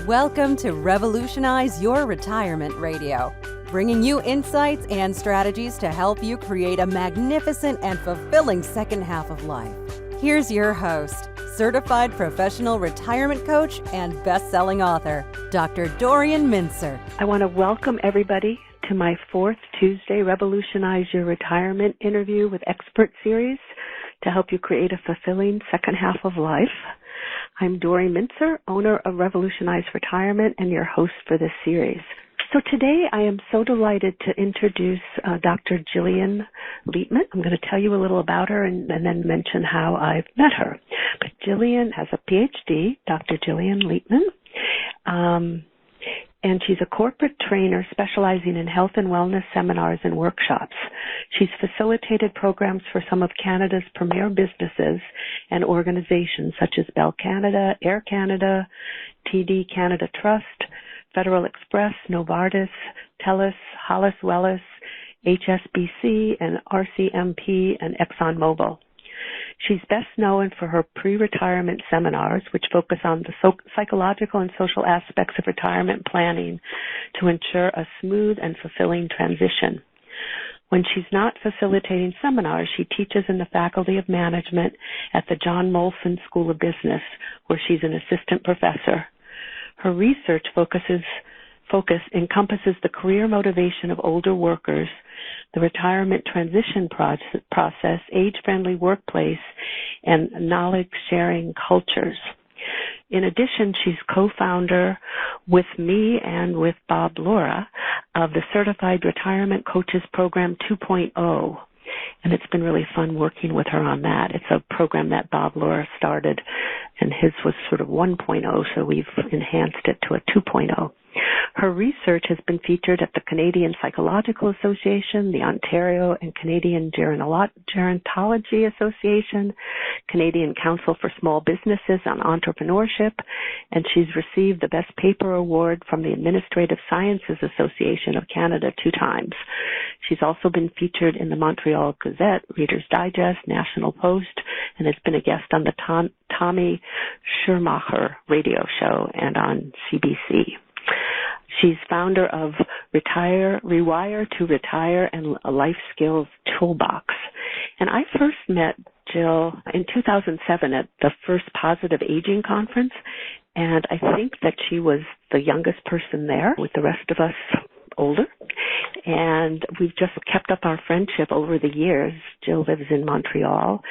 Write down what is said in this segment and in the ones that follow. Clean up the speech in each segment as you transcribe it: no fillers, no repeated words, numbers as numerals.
Welcome to Revolutionize Your Retirement Radio, bringing you insights and strategies to help you create a magnificent and fulfilling second half of life. Here's your host, certified professional retirement coach and best-selling author, Dr. Dorian Mintzer. I want to welcome everybody to my fourth Tuesday Revolutionize Your Retirement interview with expert series to help you create a fulfilling second half of life. I'm Dorian Mintzer, owner of Revolutionize Retirement and your host for this series. So today I am so delighted to introduce Dr. Gillian Leithman. I'm going to tell you a little about her and then mention how I've met her. But Gillian has a Ph.D., Dr. Gillian Leithman, and she's a corporate trainer specializing in health and wellness seminars and workshops. She's facilitated programs for some of Canada's premier businesses and organizations such as Bell Canada, Air Canada, TD Canada Trust, Federal Express, Novartis, TELUS, Hollis Welles, HSBC, and RCMP, and ExxonMobil. She's best known for her pre-retirement seminars, which focus on the psychological and social aspects of retirement planning to ensure a smooth and fulfilling transition. When she's not facilitating seminars, she teaches in the Faculty of Management at the John Molson School of Business, where she's an assistant professor. Her research encompasses the career motivation of older workers, the retirement transition process, age-friendly workplace, and knowledge-sharing cultures. In addition, she's co-founder with me and with Bob Laura of the Certified Retirement Coaches Program 2.0. And it's been really fun working with her on that. It's a program that Bob Laura started, and his was sort of 1.0, so we've enhanced it to a 2.0. Her research has been featured at the Canadian Psychological Association, the Ontario and Canadian Gerontology Association, Canadian Council for Small Businesses on Entrepreneurship, and she's received the Best Paper Award from the Administrative Sciences Association of Canada 2 times. She's also been featured in the Montreal Gazette, Reader's Digest, National Post, and has been a guest on the Tommy Schumacher radio show and on CBC. She's founder of Rewire to Retire and a Life Skills Toolbox. And I first met Gill in 2007 at the first Positive Aging Conference, and I think that she was the youngest person there, with the rest of us older. And we've just kept up our friendship over the years. Gill lives in Montreal,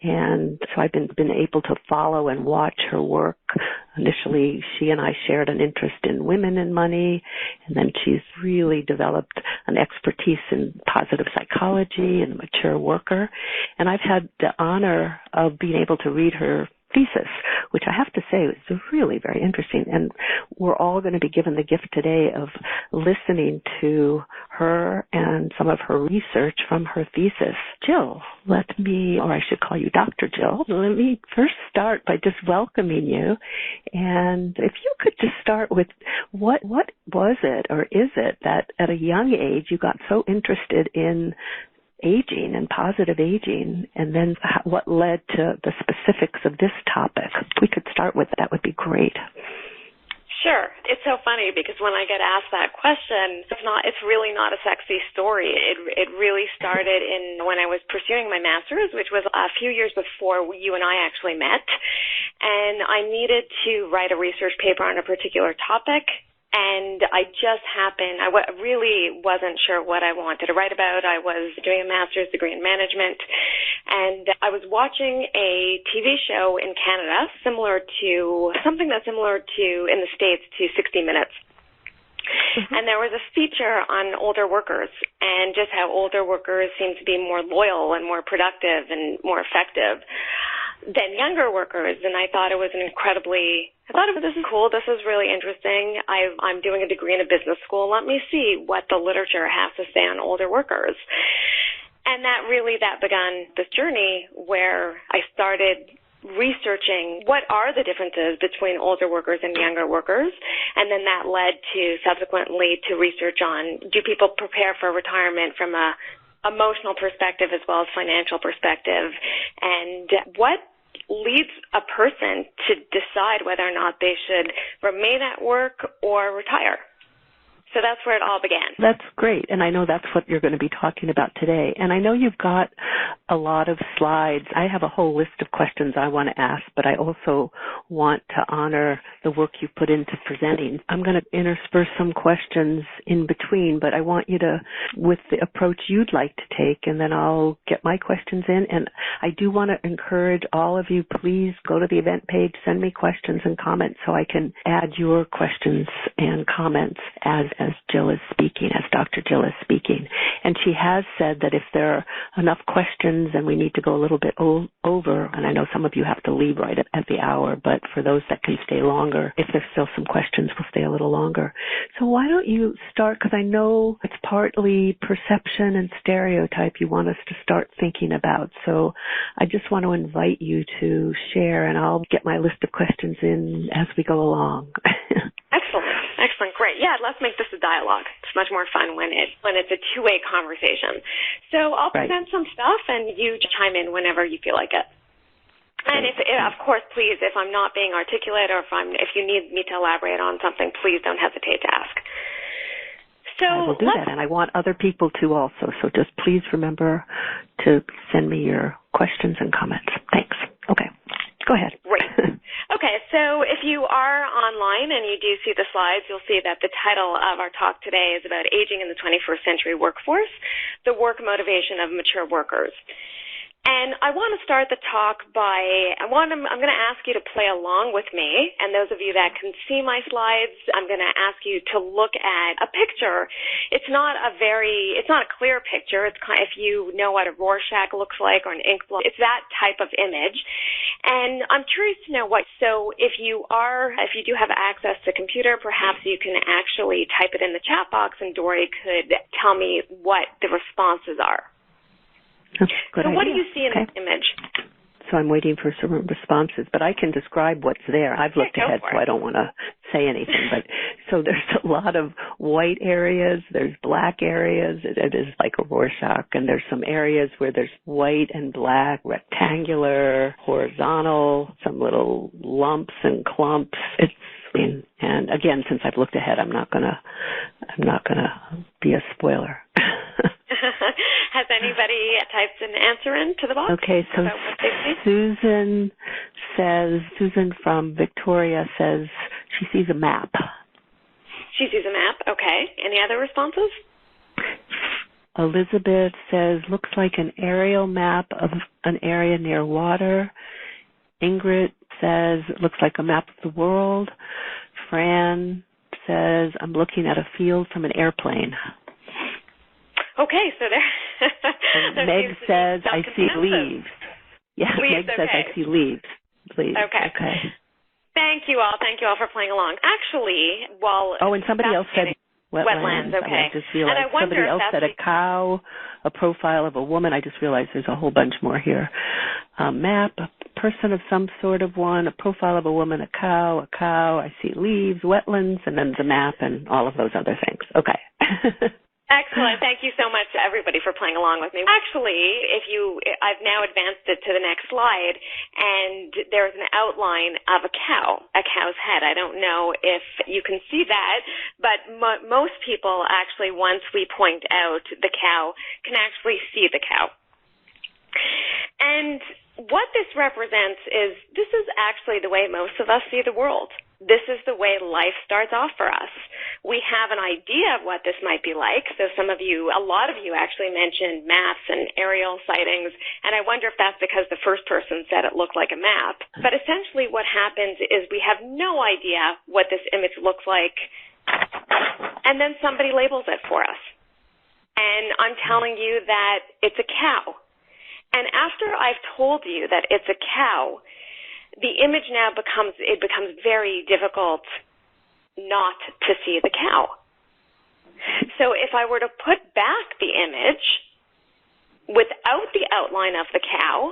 and so I've been able to follow and watch her work. Initially, she and I shared an interest in women and money, and then she's really developed an expertise in positive psychology and a mature worker. And I've had the honor of being able to read her thesis, which I have to say is really very interesting. And we're all going to be given the gift today of listening to her and some of her research from her thesis. Gill, or I should call you Dr. Gill, let me first start by just welcoming you. And if you could just start with what was it or is it that at a young age you got so interested in aging and positive aging, and then what led to the specifics of this topic? If we could start with that, would be great. Sure. It's so funny because when I get asked that question, it's really not a sexy story. It really started when I was pursuing my master's, which was a few years before you and I actually met. And I needed to write a research paper on a particular topic. And I really wasn't sure what I wanted to write about. I was doing a master's degree in management, and I was watching a TV show in Canada something that's similar to, in the States, to 60 Minutes. Mm-hmm. And there was a feature on older workers and just how older workers seem to be more loyal and more productive and more effective than younger workers. And I thought this is cool. This is really interesting. I'm doing a degree in a business school. Let me see what the literature has to say on older workers. And that began this journey where I started researching what are the differences between older workers and younger workers. And then that led to subsequently to research on, do people prepare for retirement from a emotional perspective as well as financial perspective, and what leads a person to decide whether or not they should remain at work or retire. So that's where it all began. That's great, and I know that's what you're going to be talking about today. And I know you've got a lot of slides. I have a whole list of questions I want to ask, but I also want to honor the work you've put into presenting. I'm going to intersperse some questions in between, but I want you to, with the approach you'd like to take, and then I'll get my questions in. And I do want to encourage all of you, please go to the event page, send me questions and comments so I can add your questions and comments as Gill is speaking, as Dr. Gill is speaking. And she has said that if there are enough questions and we need to go a little bit over, and I know some of you have to leave right at the hour, but for those that can stay longer, if there's still some questions, we'll stay a little longer. So why don't you start, because I know it's partly perception and stereotype you want us to start thinking about. So I just want to invite you to share, and I'll get my list of questions in as we go along. Excellent. Great. Yeah, let's make this a dialogue. It's much more fun when it's a two-way conversation. So I'll present some stuff, and you chime in whenever you feel like it. And of course, please, if I'm not being articulate or if you need me to elaborate on something, please don't hesitate to ask. So I will do that, and I want other people to also. So just please remember to send me your questions and comments. Thanks. Okay. Go ahead. Great. Okay, so if you are online and you do see the slides, you'll see that the title of our talk today is about aging in the 21st century workforce, the work motivation of mature workers. And I want to start the talk by, I'm going to ask you to play along with me, and those of you that can see my slides, I'm going to ask you to look at a picture. It's not a clear picture. It's if you know what a Rorschach looks like or an ink blot, it's that type of image. And I'm curious to know so if you do have access to a computer, perhaps you can actually type it in the chat box and Dory could tell me what the responses are. Good so idea. What do you see in this image? So I'm waiting for some responses, but I can describe what's there. I've looked ahead, so I don't want to say anything. But so there's a lot of white areas, there's black areas. It is like a Rorschach, and there's some areas where there's white and black, rectangular, horizontal, some little lumps and clumps. And again, since I've looked ahead, I'm not gonna be a spoiler. Has anybody typed an answer into the box? Okay, so Susan from Victoria says she sees a map. She sees a map, okay. Any other responses? Elizabeth says, looks like an aerial map of an area near water. Ingrid says, looks like a map of the world. Fran says, I'm looking at a field from an airplane. Okay, so there. And Meg says, I see leaves. Yeah, leaves, Meg says, I see leaves. Leaves. Okay. Thank you all for playing along. Actually, and somebody else said wetlands. Okay. I just realized somebody else said a cow, a profile of a woman. I just realized there's a whole bunch more here. A map, a person of some sort of one, a profile of a woman, a cow, I see leaves, wetlands, and then the map and all of those other things. Okay. Excellent. Thank you so much to everybody for playing along with me. Actually, I've now advanced it to the next slide, and there's an outline of a cow's head. I don't know if you can see that, but most people actually, once we point out the cow, can actually see the cow. And what this represents is this is actually the way most of us see the world. This is the way life starts off for us. We have an idea of what this might be like. So a lot of you actually mentioned maps and aerial sightings, and I wonder if that's because the first person said it looked like a map. But essentially what happens is we have no idea what this image looks like, and then somebody labels it for us. And I'm telling you that it's a cow. And after I've told you that it's a cow, the image now becomes very difficult not to see the cow. So if I were to put back the image without the outline of the cow,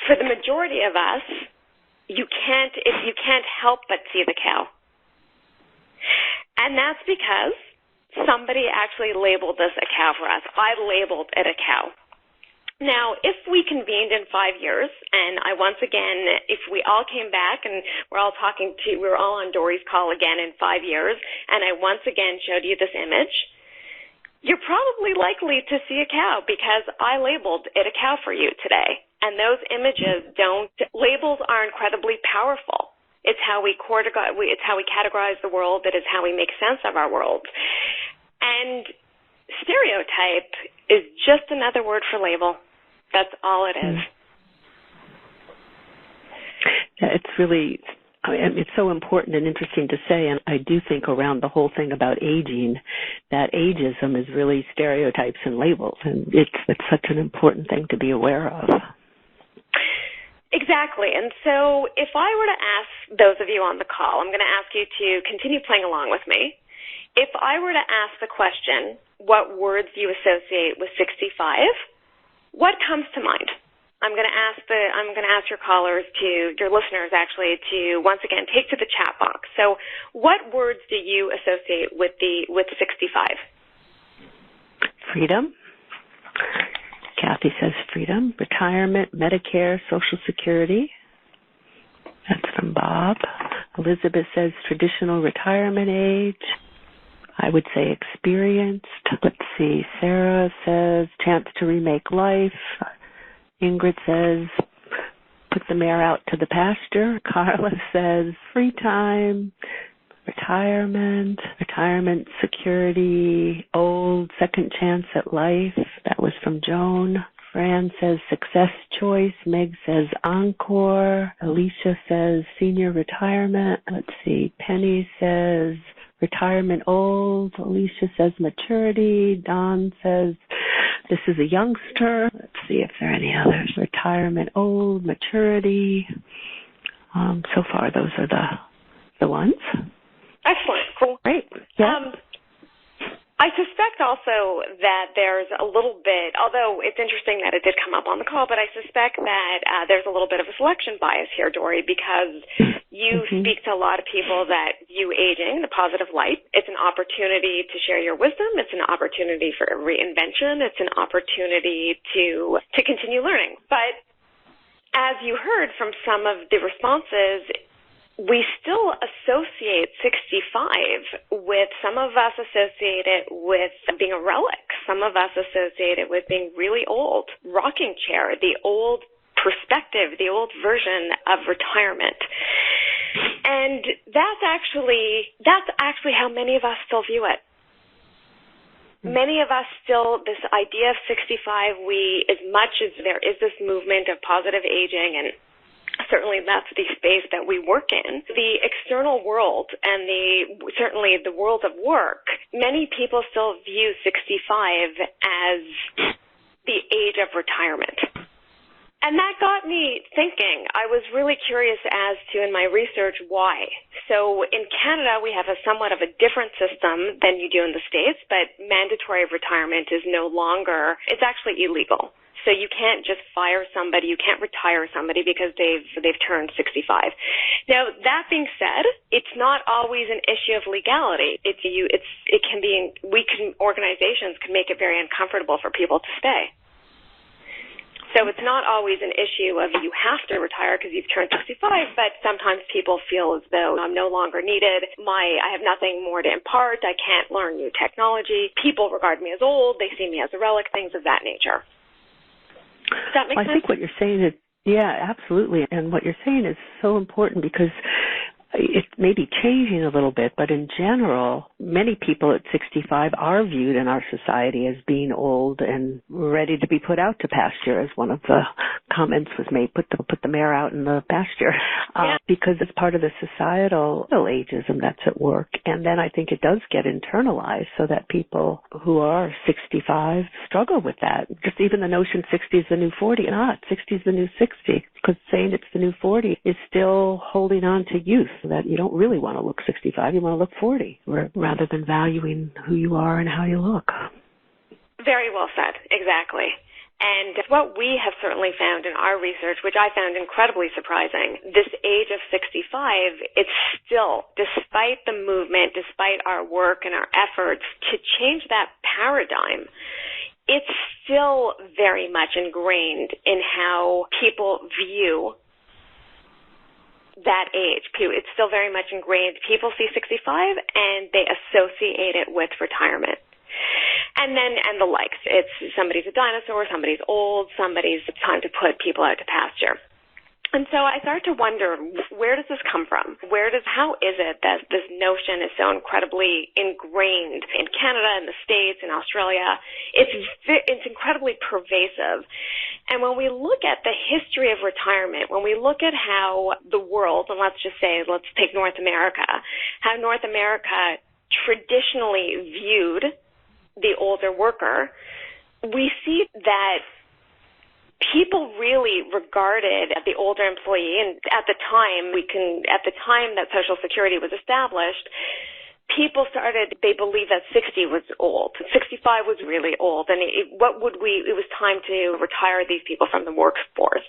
for the majority of us, you can't help but see the cow. And that's because somebody actually labeled this a cow for us. I labeled it a cow. Now, if we convened in 5 years, and I once again, if we all came back and we're all on Dory's call again in 5 years, and I once again showed you this image, you're probably likely to see a cow because I labeled it a cow for you today. And those labels are incredibly powerful. It's how we categorize the world. It is how we make sense of our world. And stereotype is just another word for label. That's all it is. Yeah, it's so important and interesting to say, and I do think around the whole thing about aging, that ageism is really stereotypes and labels, and it's such an important thing to be aware of. Exactly. And so if I were to ask those of you on the call, I'm going to ask you to continue playing along with me. If I were to ask the question, what words do you associate with 65? What comes to mind? I'm going to ask your listeners actually, to once again take to the chat box. So, what words do you associate with 65? Freedom. Kathy says freedom. Retirement, Medicare, Social Security. That's from Bob. Elizabeth says traditional retirement age. I would say experienced. Let's see. Sarah says chance to remake life. Ingrid says put the mare out to the pasture. Carla says free time, retirement, security, old, second chance at life. That was from Joan. Fran says success choice. Meg says encore. Alicia says senior retirement. Let's see. Penny says retirement old. Alicia says maturity. Don says this is a youngster. Let's see if there are any others. Retirement old, maturity. So far, those are the ones. Excellent. Cool. Great. Yeah. I suspect also that there's a little bit, although it's interesting that it did come up on the call, but I suspect that there's a little bit of a selection bias here, Dory, because you speak to a lot of people that view aging in a positive light. It's an opportunity to share your wisdom. It's an opportunity for reinvention. It's an opportunity to continue learning. But as you heard from some of the responses, we still associate 65 with, some of us associate it with being a relic. Some of us associate it with being really old, rocking chair, the old perspective, the old version of retirement. And that's actually how many of us still view it. Many of us still, this idea of 65, as much as there is this movement of positive aging, and certainly that's the space that we work in, the external world and certainly the world of work, many people still view 65 as the age of retirement. And that got me thinking. I was really curious as to, in my research, why. So in Canada, we have a somewhat of a different system than you do in the States, but mandatory retirement is no longer, it's actually illegal. So you can't just fire somebody, you can't retire somebody because they've turned 65. Now, that being said, it's not always an issue of legality. Organizations can make it very uncomfortable for people to stay. So it's not always an issue of you have to retire because you've turned 65, but sometimes people feel as though I'm no longer needed. I have nothing more to impart. I can't learn new technology. People regard me as old. They see me as a relic, things of that nature. Does that make sense? I think what you're saying is, yeah, absolutely. And what you're saying is so important because it may be changing a little bit, but in general, many people at 65 are viewed in our society as being old and ready to be put out to pasture, as one of the comments was made, put the mare out in the pasture, because it's part of the societal ageism that's at work. And then I think it does get internalized so that people who are 65 struggle with that. Just even the notion 60 is the new 40, 60 is the new 60, because saying it's the new 40 is still holding on to youth, that you don't really want to look 65, you want to look 40, rather than valuing who you are and how you look. Very well said, exactly. And what we have certainly found in our research, which I found incredibly surprising, this age of 65, it's still, despite the movement, despite our work and our efforts to change that paradigm, it's still very much ingrained in how people view that age. It's still very much ingrained. People see 65 and they associate it with retirement. And the likes. It's somebody's a dinosaur, somebody's old, somebody's time to put people out to pasture. And so I started to wonder, where does this come from? How is it that this notion is so incredibly ingrained in Canada, in the States, in Australia? It's incredibly pervasive. And when we look at the history of retirement, when we look at how the world, and let's take North America, how North America traditionally viewed the older worker, we see that people really regarded the older employee, and at the time that Social Security was established, they believed that 60 was old. 65 was really old, and it was time to retire these people from the workforce.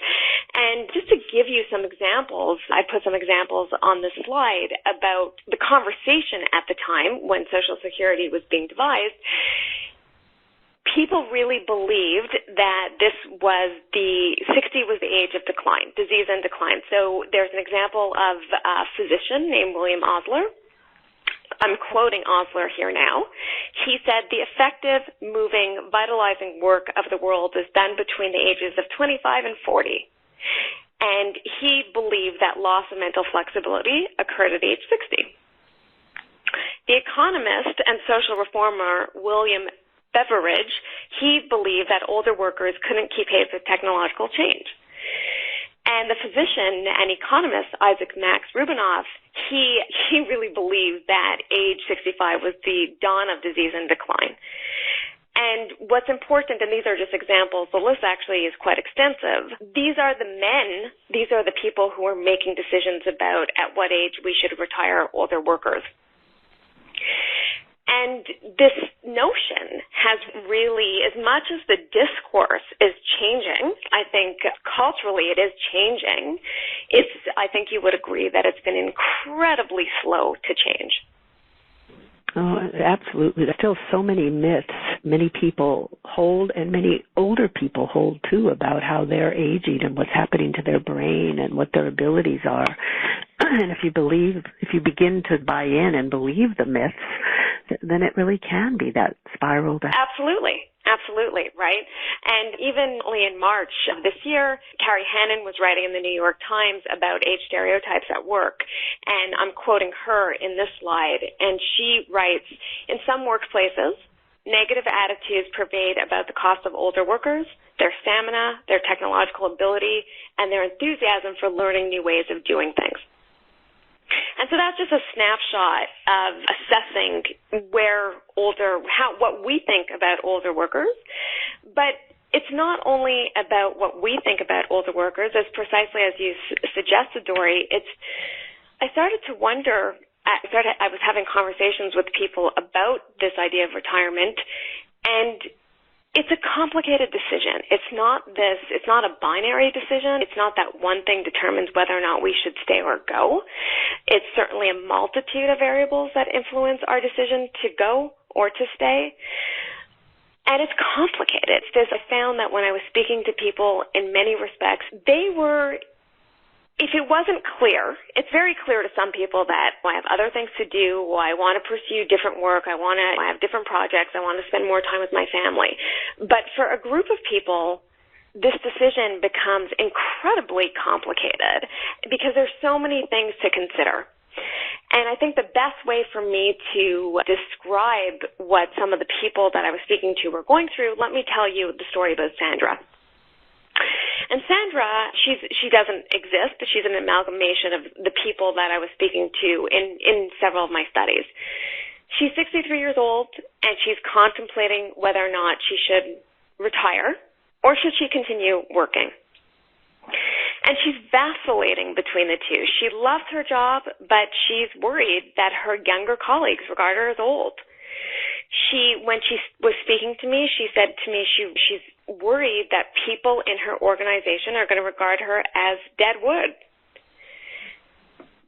And just to give you some examples, I put some examples on the slide about the conversation at the time when Social Security was being devised. People really believed that 60 was the age of decline, disease and decline. So there's an example of a physician named William Osler. I'm quoting Osler here now. He said, "The effective, moving, vitalizing work of the world is done between the ages of 25 and 40. And he believed that loss of mental flexibility occurred at age 60. The economist and social reformer William Beveridge, he believed that older workers couldn't keep pace with technological change. And the physician and economist Isaac Max Rubinoff, he really believed that age 65 was the dawn of disease and decline. And what's important, and these are just examples, the list actually is quite extensive. These are the people who are making decisions about at what age we should retire older workers. And this notion has really, as much as the discourse is changing, I think culturally it is changing, I think you would agree that it's been incredibly slow to change. Oh, absolutely. There's still so many myths many people hold, and many older people hold too, about how they're aging and what's happening to their brain and what their abilities are. And if you begin to buy in and believe the myths, then it really can be that spiral. Absolutely, right? And even only in March of this year, Carrie Hannon was writing in the New York Times about age stereotypes at work, and I'm quoting her in this slide, and she writes, "In some workplaces, negative attitudes pervade about the cost of older workers, their stamina, their technological ability, and their enthusiasm for learning new ways of doing things." And so that's just a snapshot of assessing what we think about older workers. But it's not only about what we think about older workers, as precisely as you suggested, Dori. I started to wonder. I was having conversations with people about this idea of retirement, and it's a complicated decision. It's not a binary decision. It's not that one thing determines whether or not we should stay or go. It's certainly a multitude of variables that influence our decision to go or to stay. And it's complicated. I found that when I was speaking to people, in many respects, if it wasn't clear, it's very clear to some people that I have other things to do, I want to pursue different work, I have different projects, I want to spend more time with my family. But for a group of people, this decision becomes incredibly complicated because there's so many things to consider. And I think the best way for me to describe what some of the people that I was speaking to were going through, let me tell you the story about Sandra. And Sandra, she doesn't exist, but she's an amalgamation of the people that I was speaking to in several of my studies. She's 63 years old, and she's contemplating whether or not she should retire or should she continue working. And she's vacillating between the two. She loves her job, but she's worried that her younger colleagues regard her as old. When she was speaking to me, she said to me she's worried that people in her organization are going to regard her as dead wood.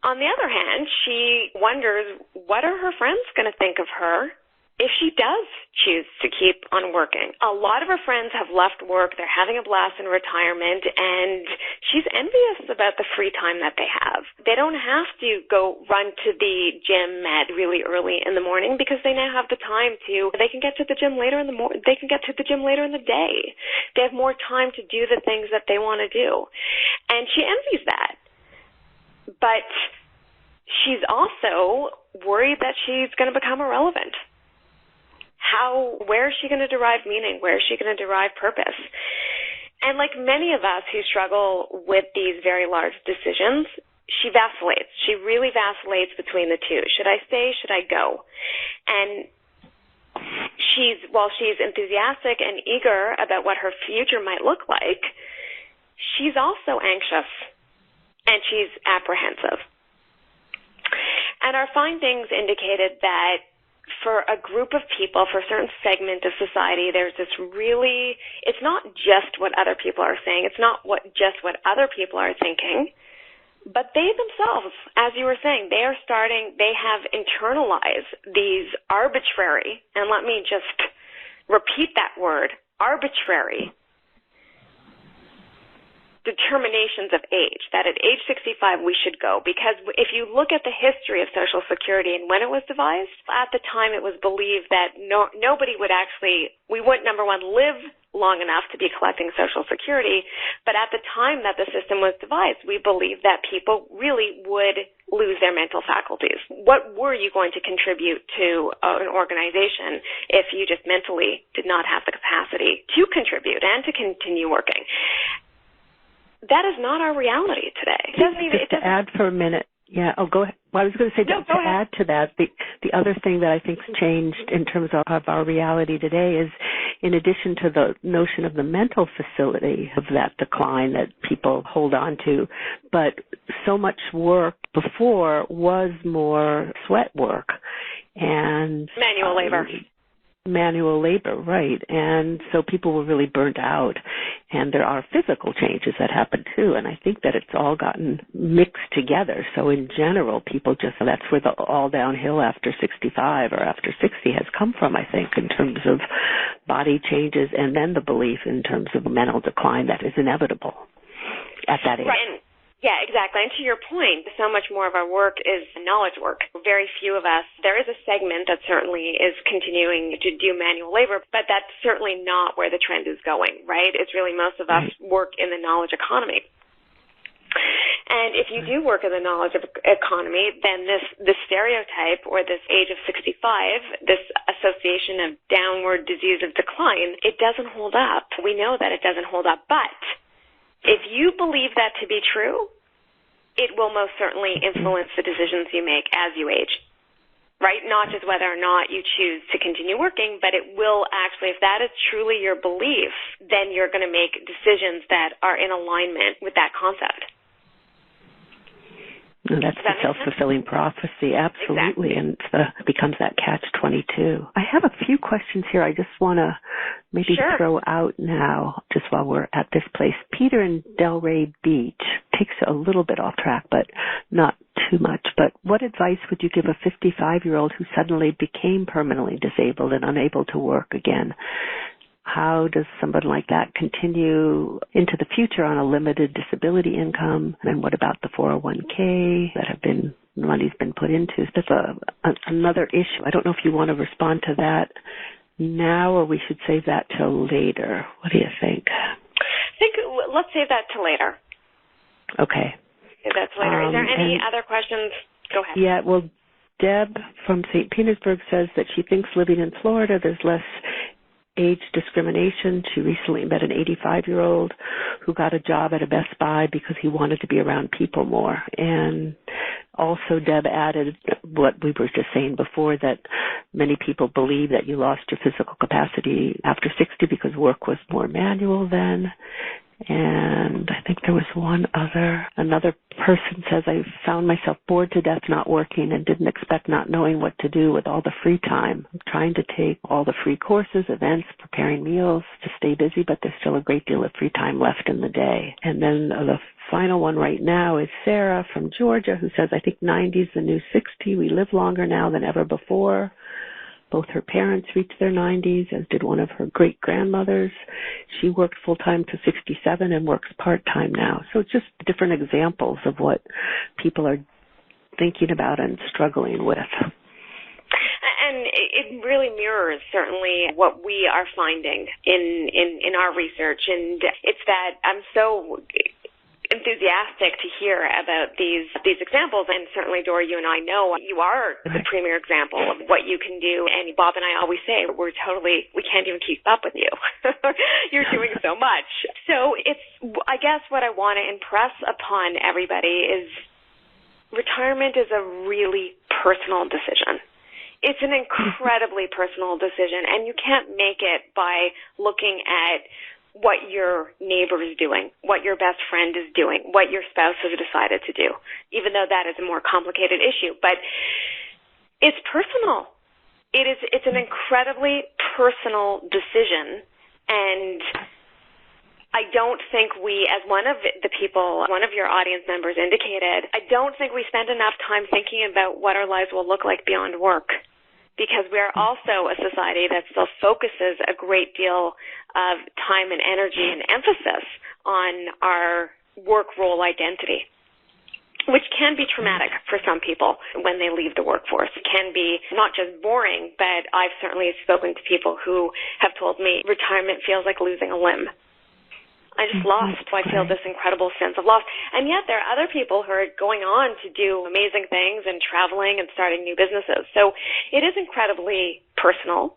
On the other hand, she wonders, what are her friends going to think of her if she does choose to keep on working. A lot of her friends have left work. They're having a blast in retirement, and she's envious about the free time that they have. They don't have to go run to the gym at really early in the morning because they now have the time to. They can get to the gym later in the They can get to the gym later in the day. They have more time to do the things that they want to do, and she envies that. But she's also worried that she's going to become irrelevant. Where is she going to derive meaning? Where is she going to derive purpose? And like many of us who struggle with these very large decisions, she vacillates. She really vacillates between the two. Should I stay? Should I go? And while she's enthusiastic and eager about what her future might look like, she's also anxious and she's apprehensive. And our findings indicated that for a group of people, for a certain segment of society, there's this really, it's not just what other people are saying, it's not just what other people are thinking, but they themselves, as you were saying, they have internalized these arbitrary, and let me just repeat that word, arbitrary determinations of age, that at age 65 we should go. Because if you look at the history of Social Security and when it was devised, at the time it was believed that nobody would we wouldn't, number one, live long enough to be collecting Social Security, but at the time that the system was devised, we believed that people really would lose their mental faculties. What were you going to contribute to an organization if you just mentally did not have the capacity to contribute and to continue working? That is not our reality today. Just to add for a minute. Yeah, go ahead. Well, I was going to say to add to that, the other thing that I think's changed in terms of our reality today is, in addition to the notion of the mental facility of that decline that people hold on to, but so much work before was more sweat work and manual labor. Manual labor, right. And so people were really burnt out. And there are physical changes that happen too. And I think that it's all gotten mixed together. So in general, people that's where the all downhill after 65 or after 60 has come from, I think, in terms of body changes and then the belief in terms of mental decline that is inevitable at that age. Right. Yeah, exactly. And to your point, so much more of our work is knowledge work. Very few of us, there is a segment that certainly is continuing to do manual labor, but that's certainly not where the trend is going, right? It's really most of us work in the knowledge economy. And if you do work in the knowledge economy, then this stereotype or this age of 65, this association of downward disease of decline, it doesn't hold up. We know that it doesn't hold up, but if you believe that to be true, it will most certainly influence the decisions you make as you age, right? Not just whether or not you choose to continue working, but it will actually, if that is truly your belief, then you're going to make decisions that are in alignment with that concept. And that's the self-fulfilling prophecy, absolutely, Exactly. And it becomes that catch-22. I have a few questions here I just want to maybe throw out now, just while we're at this place. Peter in Delray Beach takes a little bit off track, but not too much. But what advice would you give a 55-year-old who suddenly became permanently disabled and unable to work again? How does somebody like that continue into the future on a limited disability income? And what about the 401k that money's been put into? That's another issue. I don't know if you want to respond to that now or we should save that till later. What do you think? I think let's save that till later. Okay. Save that till later. Is there any other questions? Go ahead. Yeah, well, Deb from St. Petersburg says that she thinks living in Florida there's less age discrimination. She recently met an 85-year-old who got a job at a Best Buy because he wanted to be around people more. And also Deb added what we were just saying before, that many people believe that you lost your physical capacity after 60 because work was more manual then. And I think there was another person says, I found myself bored to death not working and didn't expect not knowing what to do with all the free time. I'm trying to take all the free courses, events, preparing meals to stay busy, but there's still a great deal of free time left in the day. And then the final one right now is Sarah from Georgia, who says, I think 90 is the new 60. We live longer now than ever before. Both her parents reached their 90s, as did one of her great-grandmothers. She worked full-time to 67 and works part-time now. So it's just different examples of what people are thinking about and struggling with. And it really mirrors certainly what we are finding in our research. And it's that I'm so enthusiastic to hear about these examples, and certainly, Dora, you and I know you are the premier example of what you can do, and Bob and I always say we can't even keep up with you. You're doing so much. So I guess what I want to impress upon everybody is retirement is a really personal decision. It's an incredibly personal decision, and you can't make it by looking at what your neighbor is doing, what your best friend is doing, what your spouse has decided to do, even though that is a more complicated issue. But it's personal. It's an incredibly personal decision, and I don't think we, as one of your audience members indicated, I don't think we spend enough time thinking about what our lives will look like beyond work, because we are also a society that still focuses a great deal of time and energy and emphasis on our work role identity, which can be traumatic for some people when they leave the workforce. It can be not just boring, but I've certainly spoken to people who have told me retirement feels like losing a limb. I just lost. I feel this incredible sense of loss. And yet there are other people who are going on to do amazing things and traveling and starting new businesses. So it is incredibly personal.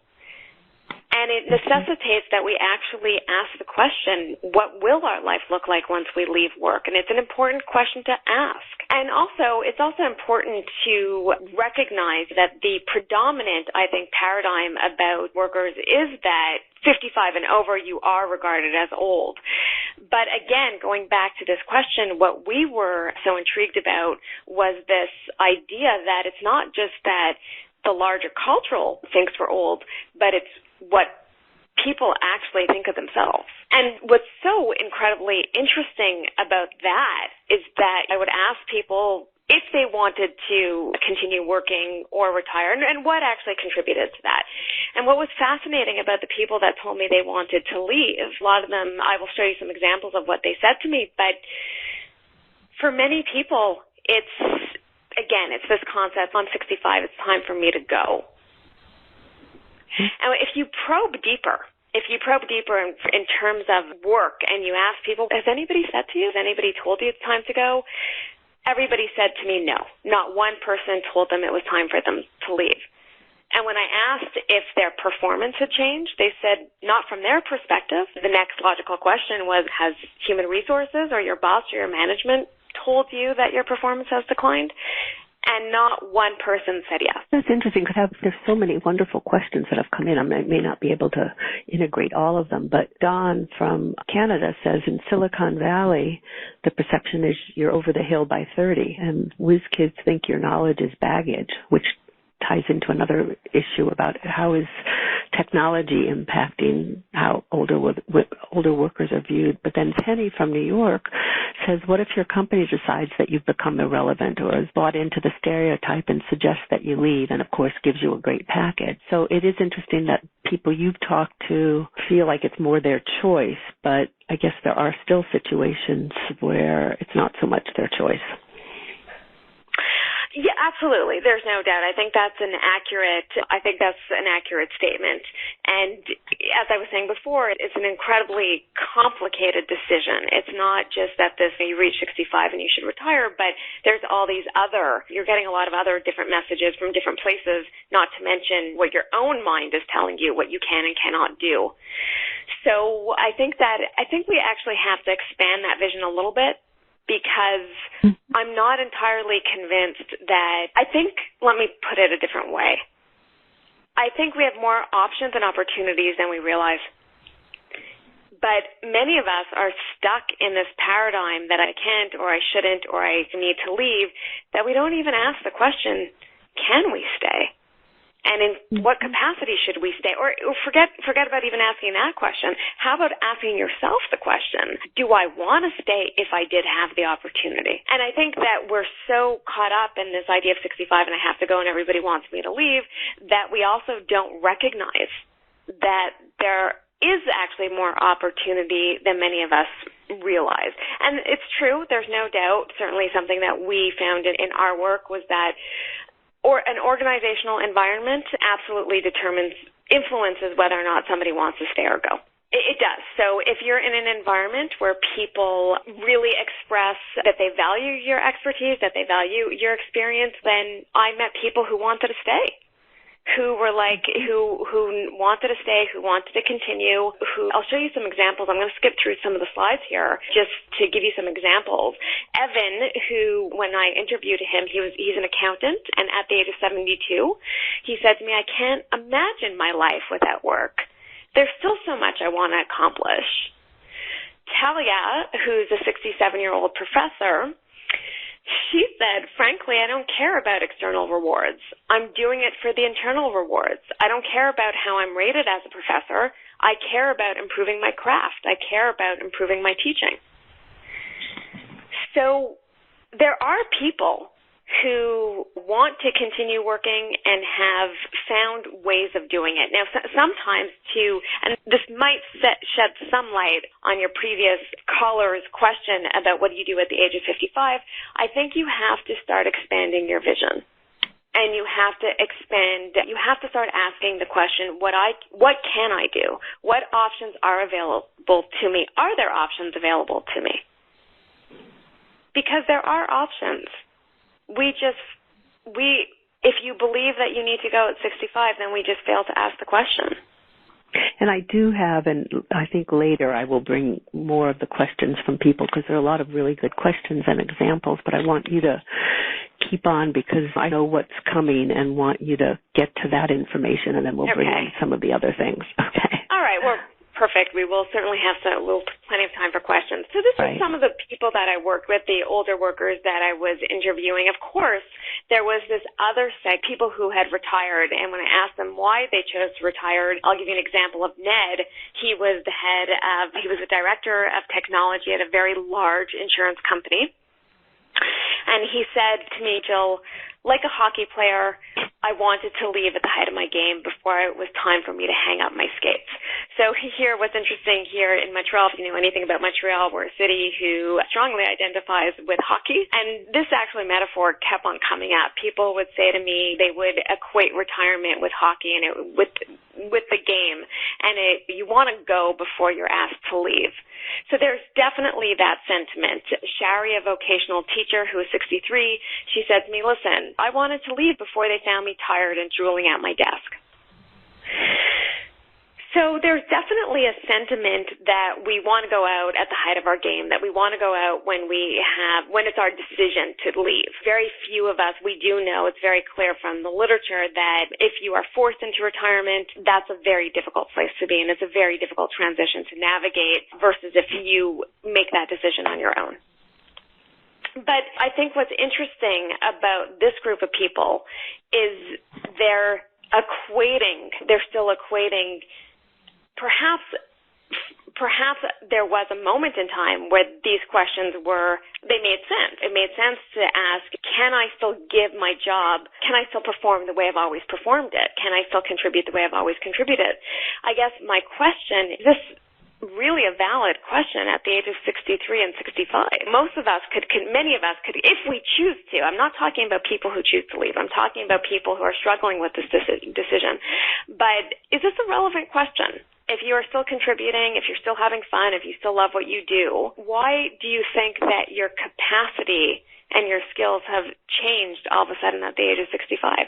And it necessitates that we actually ask the question, what will our life look like once we leave work? And it's an important question to ask. And also, it's also important to recognize that the predominant, I think, paradigm about workers is that 55 and over, you are regarded as old. But again, going back to this question, what we were so intrigued about was this idea that it's not just that the larger cultural thinks we're old, but it's what people actually think of themselves. And what's so incredibly interesting about that is that I would ask people if they wanted to continue working or retire, and what actually contributed to that. And what was fascinating about the people that told me they wanted to leave, a lot of them, I will show you some examples of what they said to me, but for many people, it's this concept, I'm 65, it's time for me to go. And if you probe deeper in terms of work and you ask people, has anybody said to you, has anybody told you it's time to go? Everybody said to me, no. Not one person told them it was time for them to leave. And when I asked if their performance had changed, they said not from their perspective. The next logical question was, has human resources or your boss or your management told you that your performance has declined? And not one person said yes. That's interesting because there's so many wonderful questions that have come in. I may not be able to integrate all of them, but Don from Canada says in Silicon Valley, the perception is you're over the hill by 30, and whiz kids think your knowledge is baggage, which ties into another issue about how is technology impacting how older workers are viewed. But then Penny from New York says, what if your company decides that you've become irrelevant or has bought into the stereotype and suggests that you leave and, of course, gives you a great package? So it is interesting that people you've talked to feel like it's more their choice, but I guess there are still situations where it's not so much their choice. Yeah, absolutely. There's no doubt. I think that's an accurate statement. And as I was saying before, it's an incredibly complicated decision. It's not just that you reach 65 and you should retire, but there's all these you're getting a lot of other different messages from different places, not to mention what your own mind is telling you, what you can and cannot do. So I think we actually have to expand that vision a little bit, because I'm not entirely convinced that let me put it a different way. I think we have more options and opportunities than we realize. But many of us are stuck in this paradigm that I can't or I shouldn't or I need to leave, that we don't even ask the question, can we stay? And in what capacity should we stay? Or forget about even asking that question. How about asking yourself the question, do I want to stay if I did have the opportunity? And I think that we're so caught up in this idea of 65 and I have to go and everybody wants me to leave that we also don't recognize that there is actually more opportunity than many of us realize. And it's true, there's no doubt, certainly something that we found in our work was that an organizational environment absolutely influences whether or not somebody wants to stay or go. It does. So if you're in an environment where people really express that they value your expertise, that they value your experience, then I met people who wanted to stay, who were who wanted to stay, who wanted to continue, I'll show you some examples. I'm going to skip through some of the slides here just to give you some examples. Evan, who, when I interviewed him, he's an accountant, and at the age of 72, he said to me, I can't imagine my life without work. There's still so much I want to accomplish. Talia, who's a 67-year-old professor, she said, frankly, I don't care about external rewards. I'm doing it for the internal rewards. I don't care about how I'm rated as a professor. I care about improving my craft. I care about improving my teaching. So there are people who want to continue working and have found ways of doing it. Now, sometimes too, and this might shed some light on your previous caller's question about what do you do at the age of 55, I think you have to start expanding your vision. And you have to start asking the question, what can I do? What options are available to me? Are there options available to me? Because there are options. If you believe that you need to go at 65, then we just fail to ask the question. And I do have, and I think later I will bring more of the questions from people because there are a lot of really good questions and examples, but I want you to keep on because I know what's coming and want you to get to that information, and then we'll bring in some of the other things. Okay. All right. Well, perfect. We will certainly have plenty of time for questions. So this is some of the people that I worked with, the older workers that I was interviewing. Of course, there was this other set, people who had retired, and when I asked them why they chose to retire, I'll give you an example of Ned. He was the director of technology at a very large insurance company. And he said to me, Jill, like a hockey player, I wanted to leave at the height of my game before it was time for me to hang up my skates. So here, what's interesting here in Montreal, if you know anything about Montreal, we're a city who strongly identifies with hockey. And this actually metaphor kept on coming up. People would say to me they would equate retirement with hockey and with the game. And you want to go before you're asked to leave. So there's definitely that sentiment. Shari, a vocational teacher who is 63, she said to me, listen, I wanted to leave before they found me tired and drooling at my desk. So there's definitely a sentiment that we want to go out at the height of our game, that we want to go out when it's our decision to leave. Very few of us, we do know, it's very clear from the literature that if you are forced into retirement, that's a very difficult place to be, and it's a very difficult transition to navigate versus if you make that decision on your own. But I think what's interesting about this group of people is they're still equating Perhaps there was a moment in time where these questions they made sense. It made sense to ask, can I still give my job? Can I still perform the way I've always performed it? Can I still contribute the way I've always contributed? I guess my question, is this really a valid question at the age of 63 and 65? Many of us could, if we choose to. I'm not talking about people who choose to leave. I'm talking about people who are struggling with this decision. But is this a relevant question? If you are still contributing, if you're still having fun, if you still love what you do, why do you think that your capacity and your skills have changed all of a sudden at the age of 65?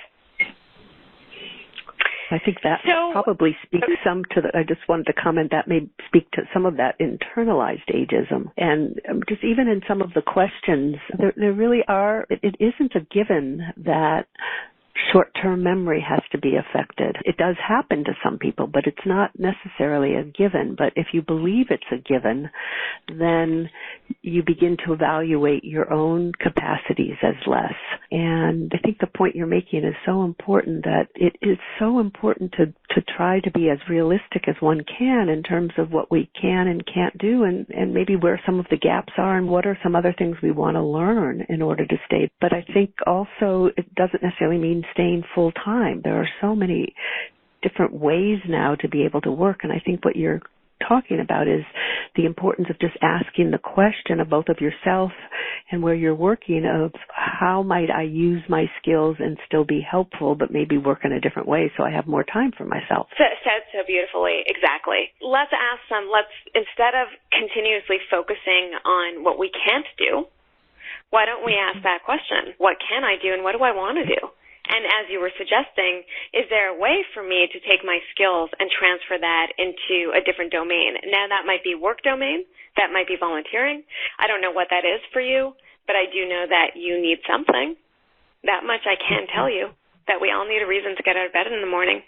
I think that probably speaks some to I just wanted to comment that may speak to some of that internalized ageism. And just even in some of the questions, there really are, it isn't a given that short-term memory has to be affected. It does happen to some people, but it's not necessarily a given. But if you believe it's a given, then you begin to evaluate your own capacities as less. And I think the point you're making is so important, that it is so important to try to be as realistic as one can in terms of what we can and can't do, and maybe where some of the gaps are and what are some other things we want to learn in order to stay. But I think also it doesn't necessarily mean staying full time. There are so many different ways now to be able to work, and I think what you're talking about is the importance of just asking the question of both of yourself and where you're working of how might I use my skills and still be helpful, but maybe work in a different way so I have more time for myself. Said so beautifully. Exactly. Let's instead of continuously focusing on what we can't do, why don't we ask that question? What can I do and what do I want to do? And as you were suggesting, is there a way for me to take my skills and transfer that into a different domain? Now, that might be work domain. That might be volunteering. I don't know what that is for you, but I do know that you need something. That much I can tell you, that we all need a reason to get out of bed in the morning.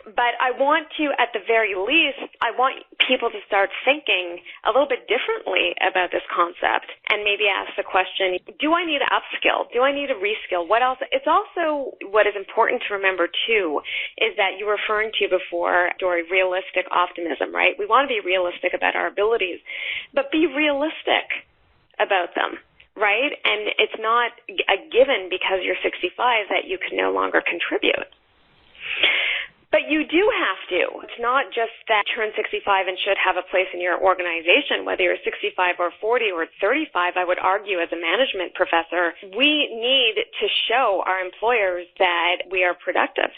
But I want to, at the very least, I want people to start thinking a little bit differently about this concept and maybe ask the question, do I need to upskill? Do I need to reskill? What else? It's also what is important to remember, too, is that you were referring to before, Dory, realistic optimism, right? We want to be realistic about our abilities, but be realistic about them. Right? And it's not a given because you're 65 that you can no longer contribute. But you do have to. It's not just that turn 65 and should have a place in your organization, whether you're 65 or 40 or 35. I would argue as a management professor, we need to show our employers that we are productive.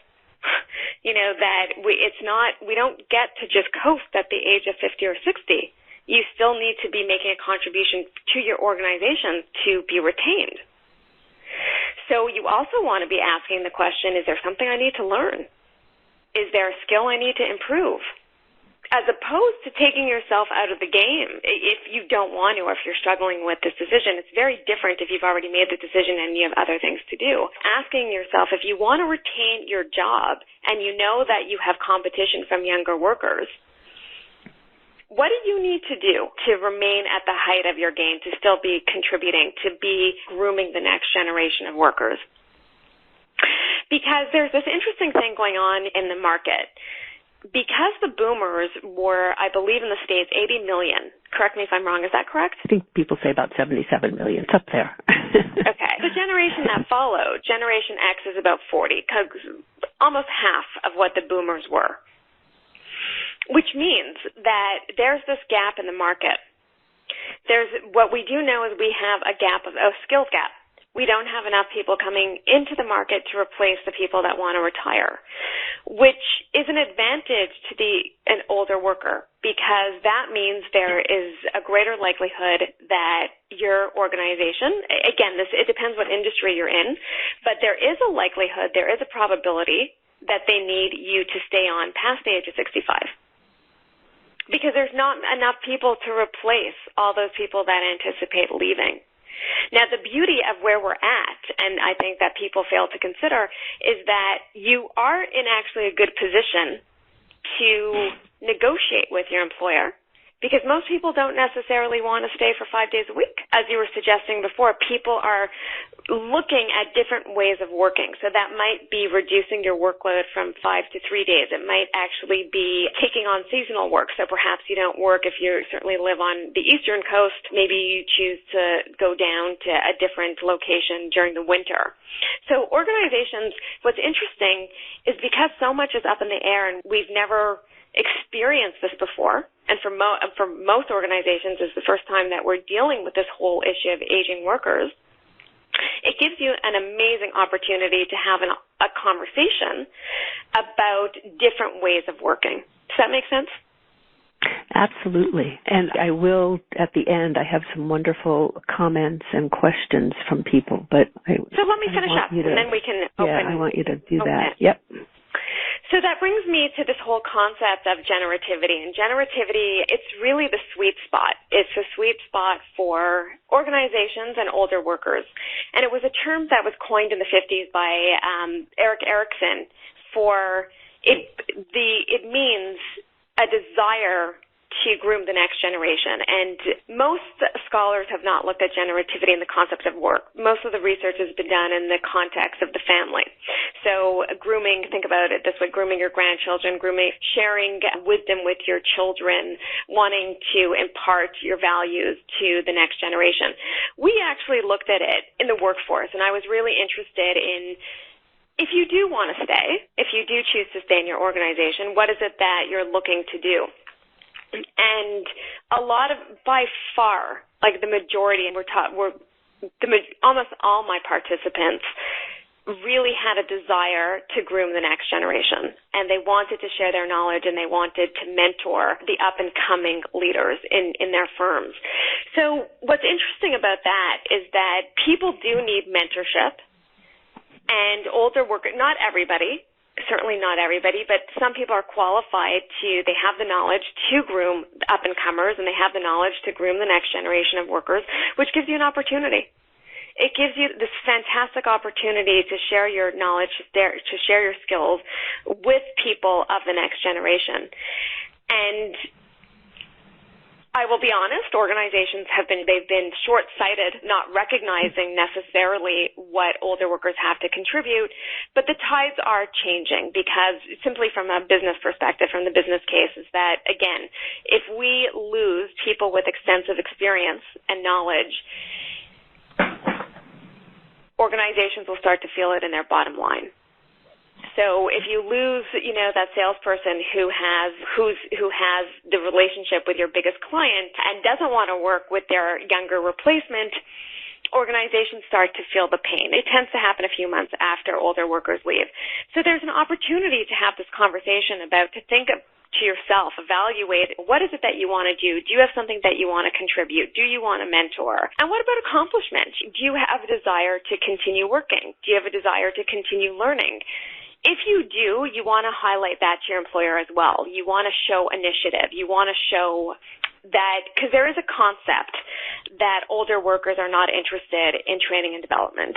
That we don't get to just coast at the age of 50 or 60. You still need to be making a contribution to your organization to be retained. So you also want to be asking the question, is there something I need to learn? Is there a skill I need to improve? As opposed to taking yourself out of the game if you don't want to, or if you're struggling with this decision. It's very different if you've already made the decision and you have other things to do. Asking yourself, if you want to retain your job and you know that you have competition from younger workers, what do you need to do to remain at the height of your game, to still be contributing, to be grooming the next generation of workers? Because there's this interesting thing going on in the market. Because the boomers were, I believe in the States, 80 million. Correct me if I'm wrong. Is that correct? I think people say about 77 million. It's up there. Okay. The generation that followed, Generation X, is about 40, almost half of what the boomers were. Which means that there's this gap in the market. What we do know is we have a skills gap. We don't have enough people coming into the market to replace the people that want to retire, which is an advantage to an older worker, because that means there is a greater likelihood that your organization, again, it depends what industry you're in, but there is a likelihood, there is a probability that they need you to stay on past the age of 65. Because there's not enough people to replace all those people that anticipate leaving. Now, the beauty of where we're at, and I think that people fail to consider, is that you are in actually a good position to negotiate with your employer, because most people don't necessarily want to stay for 5 days a week. As you were suggesting before, people are looking at different ways of working. So that might be reducing your workload from 5 to 3 days. It might actually be taking on seasonal work. So perhaps you don't work if you certainly live on the eastern coast. Maybe you choose to go down to a different location during the winter. So organizations, what's interesting is because so much is up in the air and we've never experienced this before, and for most organizations it's the first time that we're dealing with this whole issue of aging workers, it gives you an amazing opportunity to have a conversation about different ways of working. Does that make sense? Absolutely. And I will, at the end, I have some wonderful comments and questions from people. So let me finish up, and then we can open. Yeah, I want you to do that. Yep. So that brings me to this whole concept of generativity. And generativity, it's really the sweet spot. It's the sweet spot for organizations and older workers. And it was a term that was coined in the 50s by Erik Erikson for it means a desire to groom the next generation. And most scholars have not looked at generativity in the concept of work. Most of the research has been done in the context of the family. So grooming, think about it this way, grooming your grandchildren, sharing wisdom with your children, wanting to impart your values to the next generation. We actually looked at it in the workforce, and I was really interested in if you do want to stay, if you do choose to stay in your organization, what is it that you're looking to do? And by far, like the majority, almost all my participants really had a desire to groom the next generation, and they wanted to share their knowledge, and they wanted to mentor the up-and-coming leaders in their firms. So what's interesting about that is that people do need mentorship, and older workers, not everybody, certainly not everybody, but some people are qualified they have the knowledge to groom up-and-comers, and they have the knowledge to groom the next generation of workers, which gives you an opportunity. It gives you this fantastic opportunity to share your knowledge, to share your skills with people of the next generation. And I will be honest, organizations they've been short-sighted, not recognizing necessarily what older workers have to contribute, but the tides are changing because simply from a business perspective, from the business case, is that, again, if we lose people with extensive experience and knowledge, organizations will start to feel it in their bottom line. So if you lose, that salesperson who has the relationship with your biggest client and doesn't want to work with their younger replacement, organizations start to feel the pain. It tends to happen a few months after older workers leave. So there's an opportunity to have this conversation to think to yourself, evaluate what is it that you want to do? Do you have something that you want to contribute? Do you want to mentor? And what about accomplishment? Do you have a desire to continue working? Do you have a desire to continue learning? If you do, you want to highlight that to your employer as well. You want to show initiative. You want to show that, because there is a concept that older workers are not interested in training and development.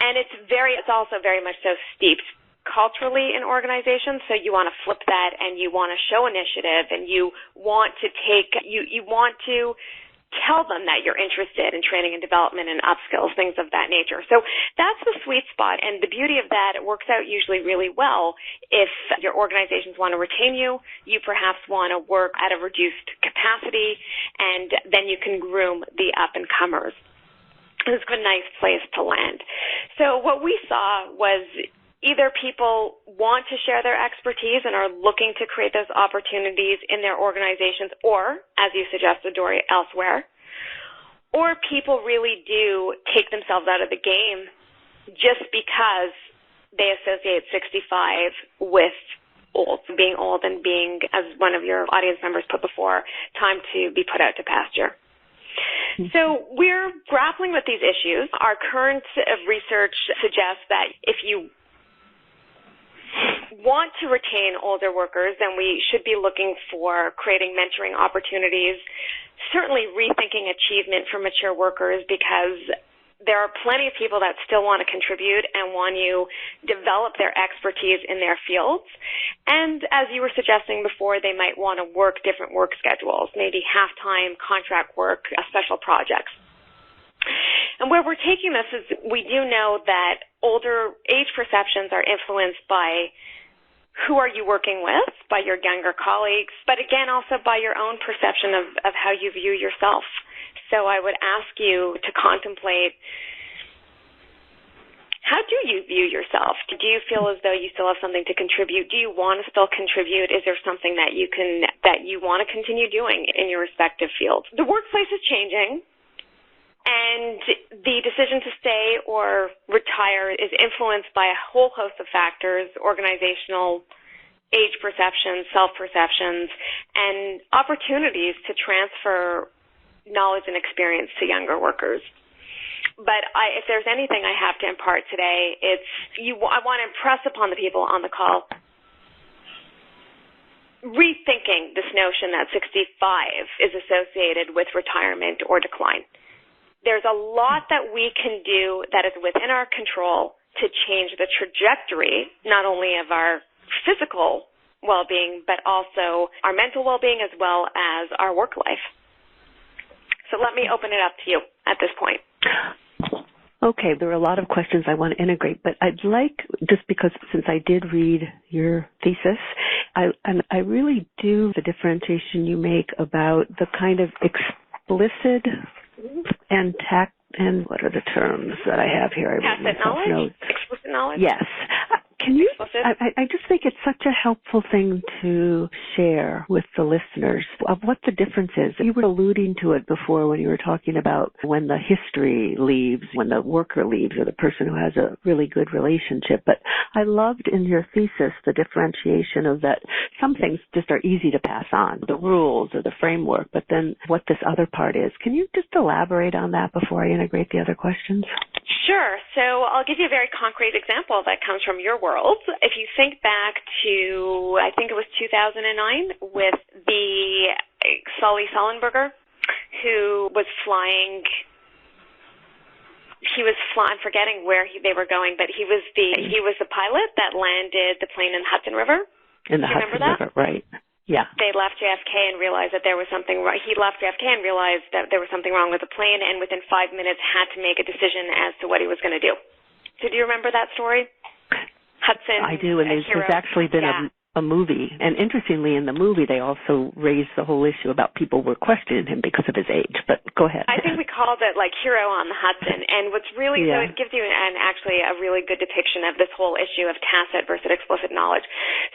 And it's also very much so steeped culturally in organizations, so you want to flip that and you want to show initiative and you want to tell them that you're interested in training and development and upskills, things of that nature. So that's the sweet spot, and the beauty of that, it works out usually really well if your organizations want to retain you. You perhaps want to work at a reduced capacity, and then you can groom the up-and-comers. It's a nice place to land. So what we saw was either people want to share their expertise and are looking to create those opportunities in their organizations or, as you suggested, Dory, elsewhere, or people really do take themselves out of the game just because they associate 65 with being old and being, as one of your audience members put before, time to be put out to pasture. So we're grappling with these issues. Our current research suggests that if you want to retain older workers, then we should be looking for creating mentoring opportunities, certainly rethinking achievement for mature workers, because there are plenty of people that still want to contribute and want to develop their expertise in their fields. And as you were suggesting before, they might want to work different work schedules, maybe half-time contract work, special projects. And where we're taking this is we do know that older age perceptions are influenced by who are you working with, by your younger colleagues, but again also by your own perception of how you view yourself. So I would ask you to contemplate, how do you view yourself? Do you feel as though you still have something to contribute? Do you want to still contribute? Is there something that you want to continue doing in your respective fields? The workplace is changing. And the decision to stay or retire is influenced by a whole host of factors: organizational, age perceptions, self-perceptions, and opportunities to transfer knowledge and experience to younger workers. But if there's anything I have to impart today, I want to impress upon the people on the call rethinking this notion that 65 is associated with retirement or decline. There's a lot that we can do that is within our control to change the trajectory, not only of our physical well-being, but also our mental well-being as well as our work life. So let me open it up to you at this point. Okay, there are a lot of questions I want to integrate, but I'd like, just because since I did read your thesis, I really do the differentiation you make about the kind of explicit and what are the terms that I have here? Tacit knowledge? Notes. Explicit knowledge? Yes. Can you, I just think it's such a helpful thing to share with the listeners of what the difference is. You were alluding to it before when you were talking about when the history leaves, when the worker leaves, or the person who has a really good relationship. But I loved in your thesis the differentiation of that some things just are easy to pass on, the rules or the framework, but then what this other part is. Can you just elaborate on that before I integrate the other questions? Sure. So I'll give you a very concrete example that comes from your world. If you think back to, I think it was 2009, with the Sully Sullenberger, who was flying. I'm forgetting where they were going, but he was the pilot that landed the plane in the Hudson River. In the Hudson River, right. Yeah. They left JFK and realized that there was something wrong. He left JFK and realized that there was something wrong with the plane, and within 5 minutes had to make a decision as to what he was going to do. So do you remember that story? Hudson. I do, and there's actually been a movie. And interestingly, in the movie, they also raised the whole issue about people were questioning him because of his age. But go ahead. I think we called it like Hero on the Hudson. And what's really, so it gives you actually a really good depiction of this whole issue of tacit versus explicit knowledge.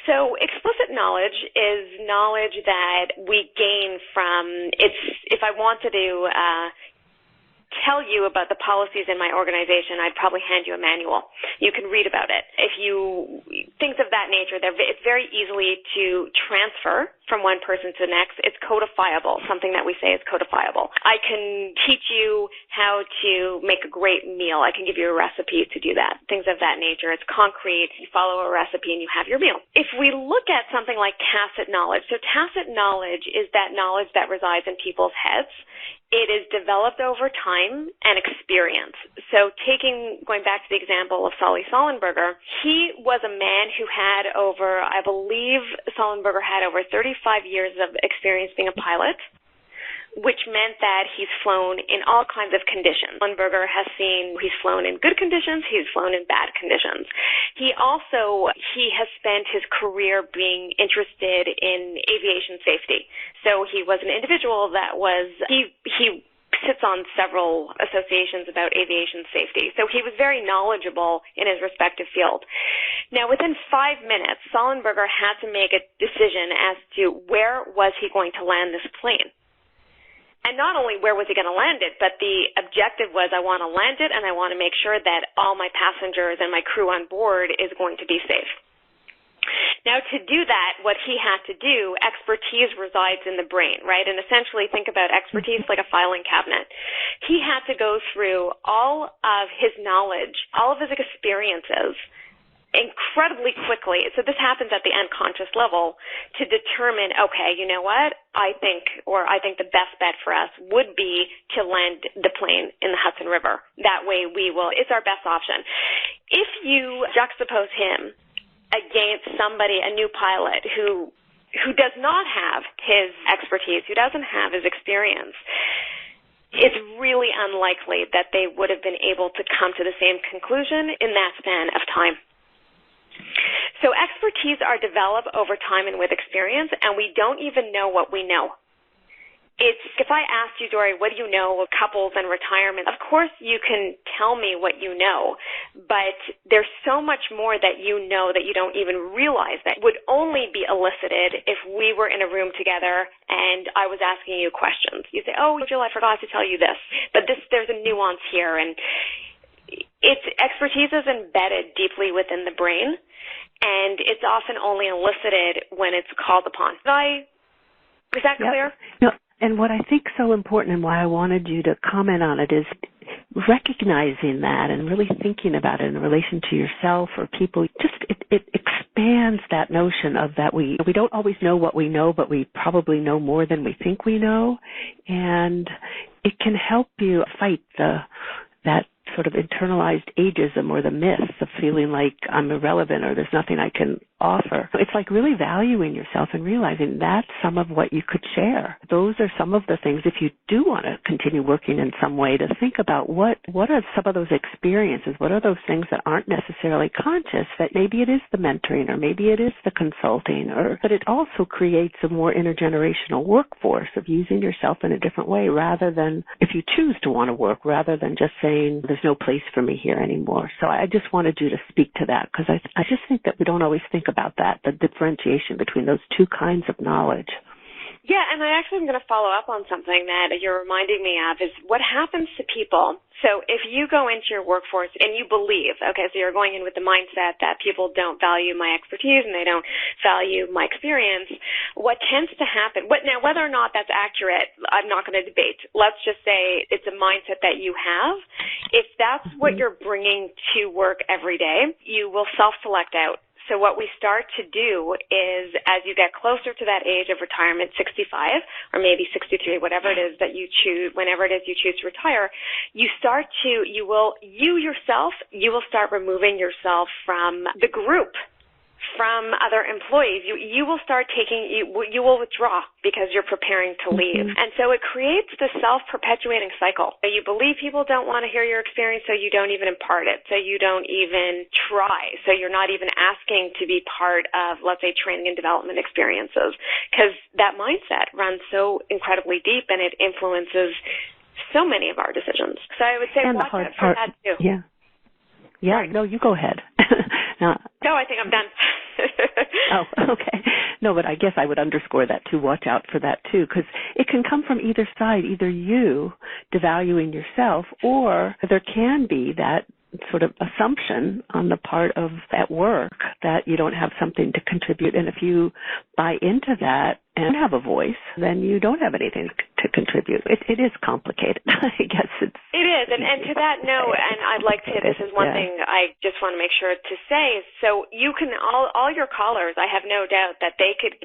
So explicit knowledge is knowledge that we gain from, if I wanted to tell you about the policies in my organization, I'd probably hand you a manual. You can read about it. If you things of that nature, it's very easily to transfer from one person to the next. It's codifiable, something that we say is codifiable. I can teach you how to make a great meal. I can give you a recipe to do that. Things of that nature. It's concrete. You follow a recipe and you have your meal. If we look at something like tacit knowledge, so tacit knowledge is that knowledge that resides in people's heads. It is developed over time and experience. So going back to the example of Sully Sullenberger, he was a man who had I believe Sullenberger had over 35 years of experience being a pilot, which meant that he's flown in all kinds of conditions. Sullenberger he's flown in good conditions, he's flown in bad conditions. He has spent his career being interested in aviation safety. So he was an individual he sits on several associations about aviation safety. So he was very knowledgeable in his respective field. Now, within 5 minutes, Sullenberger had to make a decision as to where was he going to land this plane. And not only where was he going to land it, but the objective was I want to land it and I want to make sure that all my passengers and my crew on board is going to be safe. Now, to do that, what he had to do, expertise resides in the brain, right? And essentially think about expertise like a filing cabinet. He had to go through all of his knowledge, all of his experiences, incredibly quickly. So this happens at the unconscious level to determine, okay, you know what? I think the best bet for us would be to land the plane in the Hudson River. That way it's our best option. If you juxtapose him against somebody, a new pilot who does not have his expertise, who doesn't have his experience, it's really unlikely that they would have been able to come to the same conclusion in that span of time. So expertise are developed over time and with experience, and we don't even know what we know. If I asked you, Dory, what do you know of couples and retirement? Of course you can tell me what you know, but there's so much more that you know that you don't even realize that would only be elicited if we were in a room together and I was asking you questions. You say, oh, Jill, I forgot to tell you this, but there's a nuance here, and expertise is embedded deeply within the brain, and it's often only elicited when it's called upon. Is that clear? No, And what I think is so important and why I wanted you to comment on it is recognizing that and really thinking about it in relation to yourself or people. It expands that notion of that we don't always know what we know, but we probably know more than we think we know. And it can help you fight that sort of internalized ageism or the myths of feeling like I'm irrelevant or there's nothing I can offer. It's like really valuing yourself and realizing that's some of what you could share. Those are some of the things, if you do want to continue working in some way, to think about what are some of those experiences, what are those things that aren't necessarily conscious, that maybe it is the mentoring or maybe it is the consulting, but it also creates a more intergenerational workforce of using yourself in a different way rather than, if you choose to want to work, rather than just saying there's no place for me here anymore. So I just wanted you to speak to that because I just think that we don't always think about that, the differentiation between those two kinds of knowledge. Yeah, and I actually am going to follow up on something that you're reminding me of is what happens to people. So if you go into your workforce and you believe, okay, so you're going in with the mindset that people don't value my expertise and they don't value my experience, what tends to happen, now whether or not that's accurate, I'm not going to debate. Let's just say it's a mindset that you have. If that's what you're bringing to work every day, you will self-select out. So what we start to do is, as you get closer to that age of retirement, 65 or maybe 63, whatever it is that you choose, whenever it is you choose to retire, you will start removing yourself from the group, from other employees. You will start you will withdraw because you're preparing to leave. And so it creates this self-perpetuating cycle. You believe people don't want to hear your experience, so you don't even impart it. So you don't even try. So you're not even asking to be part of, let's say, training and development experiences, because that mindset runs so incredibly deep and it influences so many of our decisions. So I would say watch out for that too. Yeah. Yeah, no, you go ahead. No, I think I'm done. Oh, okay. No, but I guess I would underscore that too. Watch out for that too, because it can come from either side, either you devaluing yourself, or there can be that sort of assumption on the part of at work that you don't have something to contribute. And if you buy into that and have a voice, then you don't have anything to contribute. It is complicated. I guess it is. And to that note, and I'd like to, this is one thing I just want to make sure to say, so you can, all your callers, I have no doubt that they could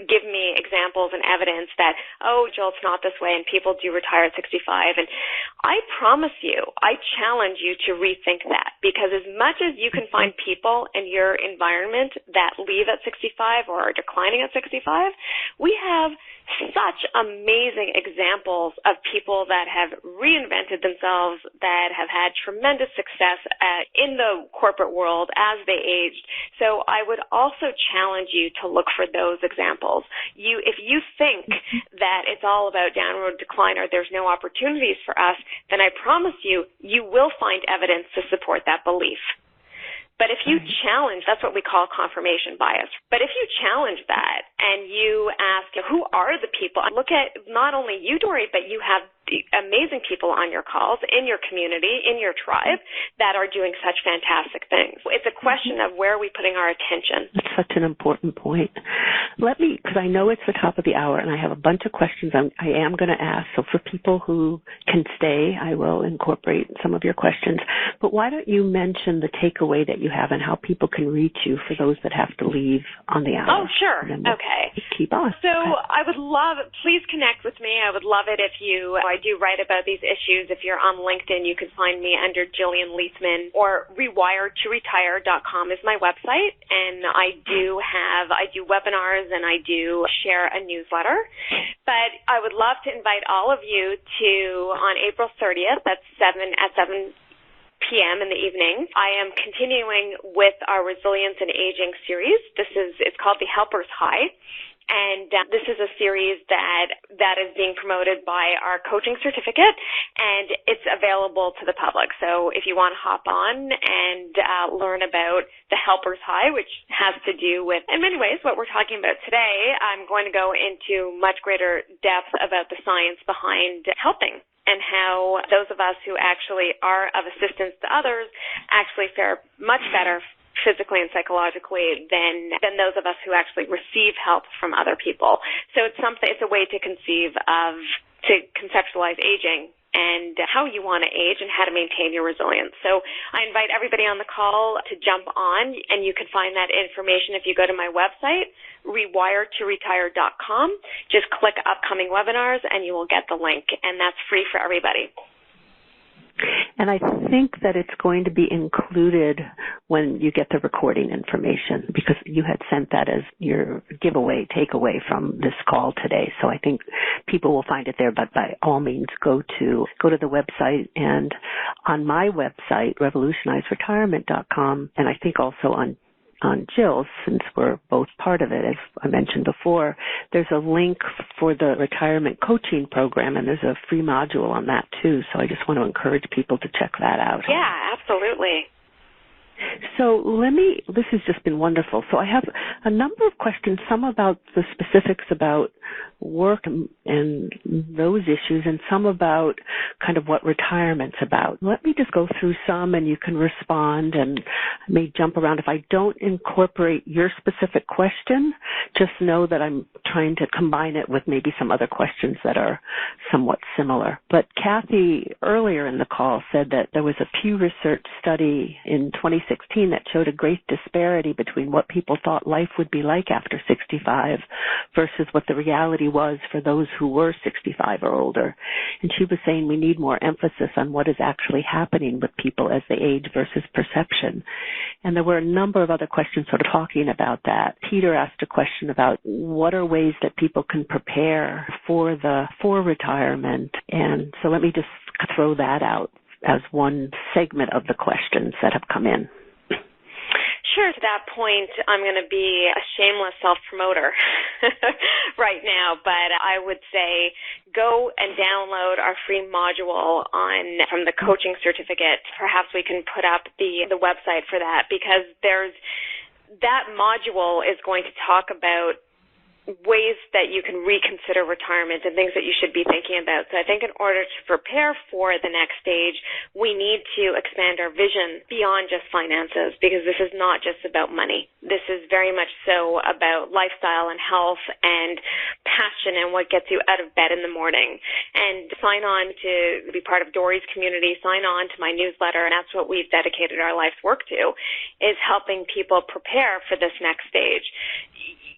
give me examples and evidence that, oh, Jill, it's not this way and people do retire at 65. And I promise you, I challenge you to rethink that, because as much as you can find people in your environment that leave at 65 or are declining at 65, we have such amazing examples of people that have reinvented themselves, that have had tremendous success in the corporate world as they aged. So I would also challenge you to look for those examples. If you think that it's all about downward decline or there's no opportunities for us, then I promise you, you will find evidence to support that belief. But if you challenge, that's what we call confirmation bias. But if you challenge that and you ask, who are the people? Look at not only you, Dori, but you have amazing people on your calls, in your community, in your tribe, that are doing such fantastic things. It's a question of where are we putting our attention. That's such an important point. Because I know it's the top of the hour and I have a bunch of questions I am going to ask. So for people who can stay, I will incorporate some of your questions. But why don't you mention the takeaway that you have and how people can reach you for those that have to leave on the hour? Oh, sure. Okay. Keep on. So I would love, please connect with me. I would love it if I do write about these issues. If you're on LinkedIn, you can find me under Gillian Leithman, or rewiredtoretire.com is my website. And I do webinars and I do share a newsletter. But I would love to invite all of you to, on April 30th, that's 7 p.m. in the evening, I am continuing with our Resilience and Aging series. It's called The Helper's High. And this is a series that is being promoted by our coaching certificate, and it's available to the public. So if you want to hop on and learn about the Helper's High, which has to do with, in many ways, what we're talking about today, I'm going to go into much greater depth about the science behind helping, and how those of us who actually are of assistance to others actually fare much better physically and psychologically than those of us who actually receive help from other people. So it's a way to conceptualize aging and how you want to age and how to maintain your resilience. So I invite everybody on the call to jump on, and you can find that information if you go to my website, rewiredtoretire.com. Just click upcoming webinars and you will get the link, and that's free for everybody. And I think that it's going to be included when you get the recording information, because you had sent that as your takeaway from this call today. So I think people will find it there, but by all means go to the website, and on my website, revolutionizeretirement.com, and I think also on Gill, since we're both part of it, as I mentioned before, there's a link for the retirement coaching program, and there's a free module on that too. So I just want to encourage people to check that out. Yeah, absolutely. So this has just been wonderful. So I have a number of questions, some about the specifics about work and those issues, and some about kind of what retirement's about. Let me just go through some, and you can respond, and I may jump around. If I don't incorporate your specific question, just know that I'm trying to combine it with maybe some other questions that are somewhat similar. But Kathy earlier in the call said that there was a Pew Research study in 2016 that showed a great disparity between what people thought life would be like after 65 versus what the reality was for those who were 65 or older. And she was saying we need more emphasis on what is actually happening with people as they age versus perception. And there were a number of other questions sort of talking about that. Peter asked a question about what are ways that people can prepare for retirement. And so let me just throw that out as one segment of the questions that have come in. Sure. To that point, I'm going to be a shameless self-promoter right now, but I would say go and download our free module from the coaching certificate. Perhaps we can put up the website for that, because that module is going to talk about ways that you can reconsider retirement and things that you should be thinking about. So I think in order to prepare for the next stage, we need to expand our vision beyond just finances, because this is not just about money. This is very much so about lifestyle and health and passion and what gets you out of bed in the morning. And sign on to be part of Dory's community, sign on to my newsletter, and that's what we've dedicated our life's work to, is helping people prepare for this next stage.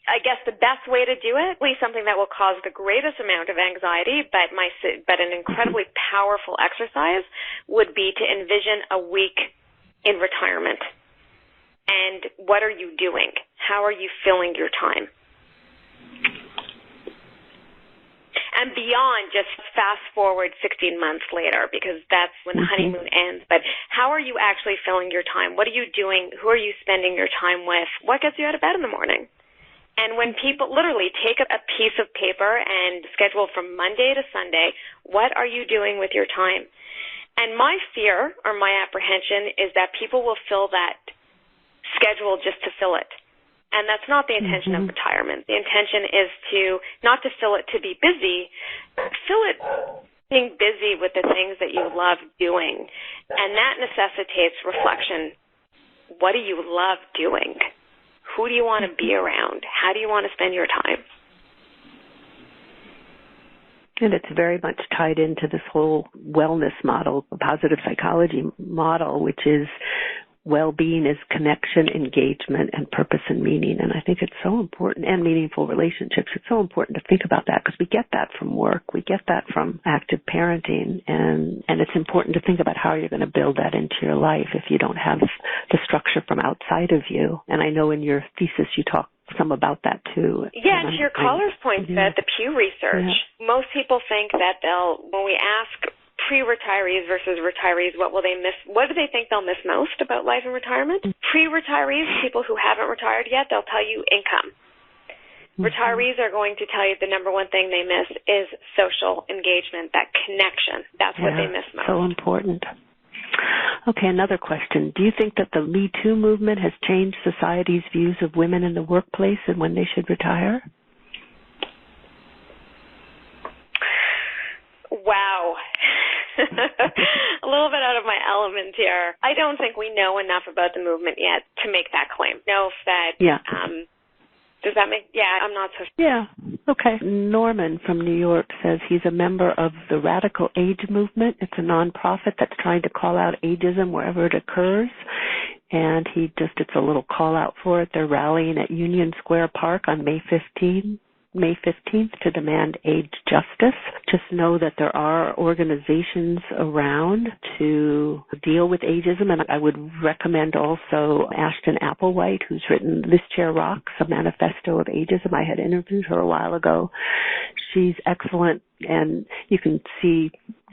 I guess the best way to do it, at least something that will cause the greatest amount of anxiety, but an incredibly powerful exercise, would be to envision a week in retirement. And what are you doing? How are you filling your time? And beyond just fast forward 16 months later, because that's when the honeymoon ends. But how are you actually filling your time? What are you doing? Who are you spending your time with? What gets you out of bed in the morning? And when people literally take a piece of paper and schedule from Monday to Sunday, what are you doing with your time? And my fear or my apprehension is that people will fill that schedule just to fill it. And that's not the intention of retirement. The intention is not to fill it to be busy, fill it being busy with the things that you love doing. And that necessitates reflection. What do you love doing? Who do you want to be around? How do you want to spend your time? And it's very much tied into this whole wellness model, positive psychology model, which is well-being is connection, engagement, and purpose and meaning. And I think it's so important, and meaningful relationships. It's so important to think about that, because we get that from work. We get that from active parenting. And it's important to think about how you're going to build that into your life if you don't have the structure from outside of you. And I know in your thesis you talk some about that too. Yeah, to your caller's point, about the Pew Research, most people think that when we ask pre-retirees versus retirees, what will they miss? What do they think they'll miss most about life and retirement? Pre-retirees, people who haven't retired yet, they'll tell you income. Retirees are going to tell you the number one thing they miss is social engagement, that connection. That's what they miss most. So important. Okay, another question. Do you think that the Me Too movement has changed society's views of women in the workplace and when they should retire? Wow. a little bit out of my element here. I don't think we know enough about the movement yet to make that claim. Does that make, I'm not so sure. Yeah, okay. Norman from New York says he's a member of the Radical Age Movement. It's a nonprofit that's trying to call out ageism wherever it occurs. And it's a little call out for it. They're rallying at Union Square Park on May 15th to demand age justice. Just know that there are organizations around to deal with ageism, and I would recommend also Ashton Applewhite, who's written This Chair Rocks, a manifesto of ageism. I had interviewed her a while ago. She's excellent, and you can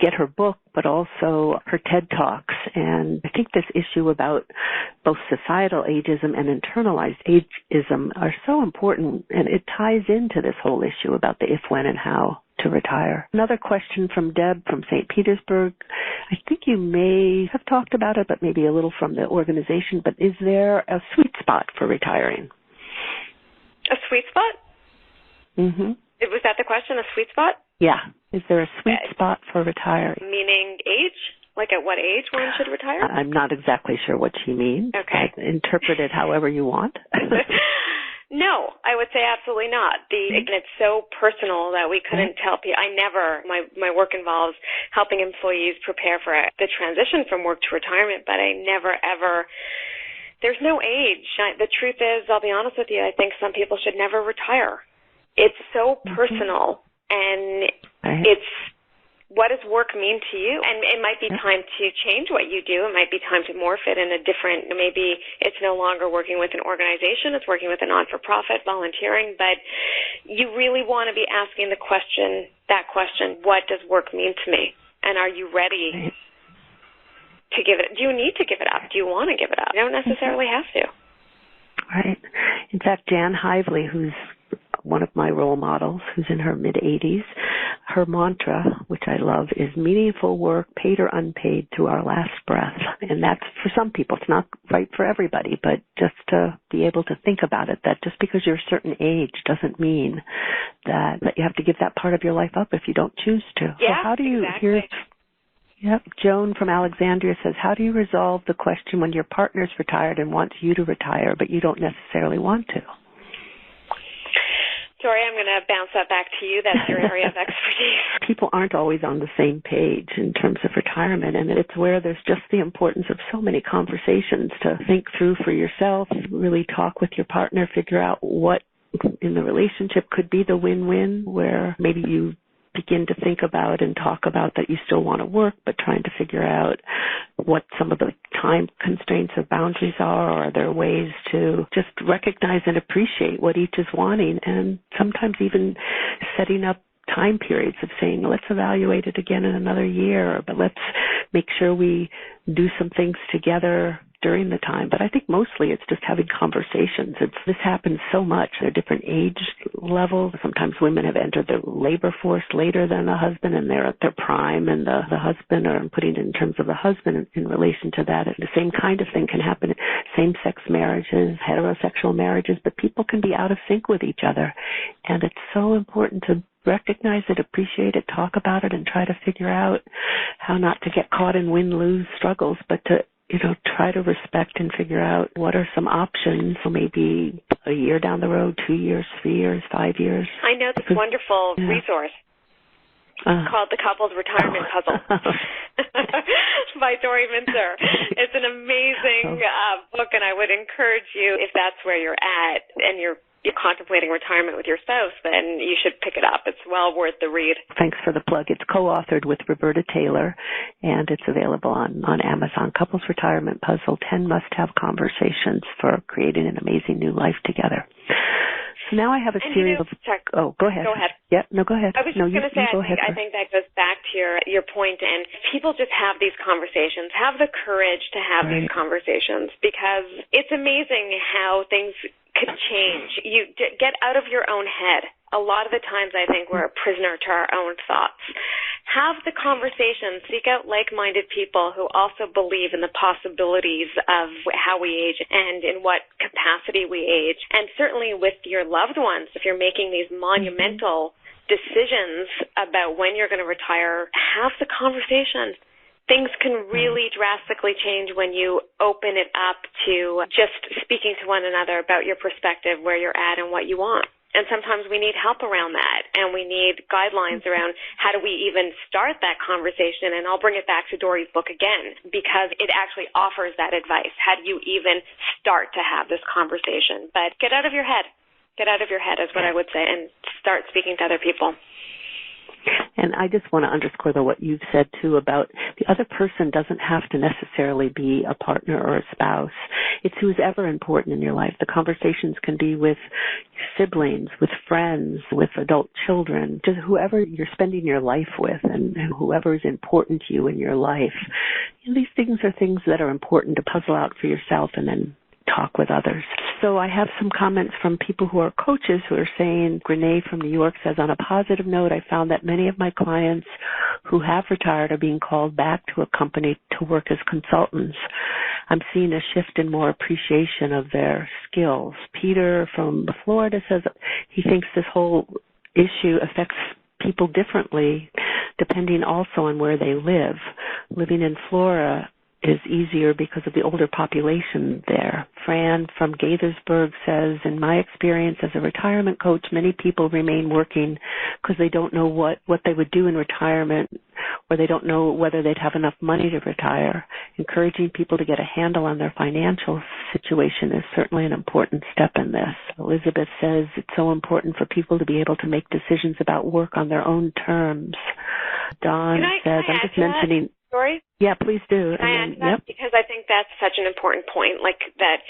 get her book, but also her TED Talks. And I think this issue about both societal ageism and internalized ageism are so important, and it ties into this whole issue about the if, when, and how to retire. Another question from Deb from St. Petersburg. I think you may have talked about it, but maybe a little from the organization, but is there a sweet spot for retiring? A sweet spot? Mm-hmm. Was that the question, a sweet spot? Yeah. Is there a sweet spot for retiring? Meaning age? Like at what age one should retire? I'm not exactly sure what she means. Okay. Interpret it however you want. No, I would say absolutely not. It's so personal that we couldn't tell people. My work involves helping employees prepare for the transition from work to retirement, but I never ever, there's no age. The truth is, I'll be honest with you, I think some people should never retire. It's so personal, and it's, what does work mean to you? And it might be time to change what you do. It might be time to morph it in a different, maybe it's no longer working with an organization, it's working with a non-for-profit, volunteering, but you really want to be asking that question, what does work mean to me? And are you ready to give it? Do you need to give it up? Do you want to give it up? You don't necessarily have to. Right. In fact, Jan Hively, who's one of my role models, who's in her mid-80s, her mantra, which I love, is meaningful work, paid or unpaid, to our last breath. And that's for some people. It's not right for everybody, but just to be able to think about it, that just because you're a certain age doesn't mean that you have to give that part of your life up if you don't choose to. Yeah, so how do you, exactly. Joan from Alexandria says, how do you resolve the question when your partner's retired and wants you to retire, but you don't necessarily want to? Sorry, I'm going to bounce that back to you. That's your area of expertise. People aren't always on the same page in terms of retirement, and it's where there's just the importance of so many conversations to think through for yourself, really talk with your partner, figure out what in the relationship could be the win-win, where maybe you begin to think about and talk about that you still want to work, but trying to figure out what some of the time constraints or boundaries are, or are there ways to just recognize and appreciate what each is wanting, and sometimes even setting up time periods of saying, let's evaluate it again in another year, but let's make sure we do some things together during the time. But I think mostly it's just having conversations. This happens so much. There are different age levels. Sometimes women have entered the labor force later than the husband, and they're at their prime, and the husband, or I'm putting it in terms of the husband in relation to that. And the same kind of thing can happen in same-sex marriages, heterosexual marriages, but people can be out of sync with each other. And it's so important to recognize it, appreciate it, talk about it, and try to figure out how not to get caught in win-lose struggles, but to try to respect and figure out what are some options, so maybe a year down the road, 2 years, 3 years, 5 years. I know this wonderful resource called The Couple's Retirement Puzzle by Dorian Mintzer. It's an amazing book, and I would encourage you, if that's where you're at and you're contemplating retirement with your spouse, then you should pick it up. It's well worth the read. Thanks for the plug. It's co-authored with Roberta Taylor, and it's available on Amazon. Couples Retirement Puzzle, 10 must-have conversations for creating an amazing new life together. So now I have a series of... Oh, go ahead. Go ahead. Yeah, no, go ahead. I was just going to say, I think that goes back to your point, and people just have these conversations, have the courage to have these conversations, because it's amazing how things could change. You get out of your own head. A lot of the times I think we're a prisoner to our own thoughts. Have the conversation. Seek out like-minded people who also believe in the possibilities of how we age and in what capacity we age. And certainly with your loved ones, if you're making these monumental decisions about when you're going to retire, have the conversation. Things can really drastically change when you open it up to just speaking to one another about your perspective, where you're at and what you want. And sometimes we need help around that, and we need guidelines around how do we even start that conversation. And I'll bring it back to Dory's book again, because it actually offers that advice. How do you even start to have this conversation? But get out of your head. Get out of your head is what I would say, and start speaking to other people. And I just want to underscore, though, what you've said, too, about the other person doesn't have to necessarily be a partner or a spouse. It's who's ever important in your life. The conversations can be with siblings, with friends, with adult children, just whoever you're spending your life with and whoever is important to you in your life. You know, these things are things that are important to puzzle out for yourself and then talk with others. So I have some comments from people who are coaches who are saying, Renee from New York says, on a positive note, I found that many of my clients who have retired are being called back to a company to work as consultants. I'm seeing a shift in more appreciation of their skills. Peter from Florida says he thinks this whole issue affects people differently, depending also on where they live. Living in Florida is easier because of the older population there. Fran from Gaithersburg says, in my experience as a retirement coach, many people remain working because they don't know what they would do in retirement, or they don't know whether they'd have enough money to retire. Encouraging people to get a handle on their financial situation is certainly an important step in this. Elizabeth says it's so important for people to be able to make decisions about work on their own terms. Don says, I'm just mentioning... Story? Yeah, please do. Can I add to that? Because I think that's such an important point, like that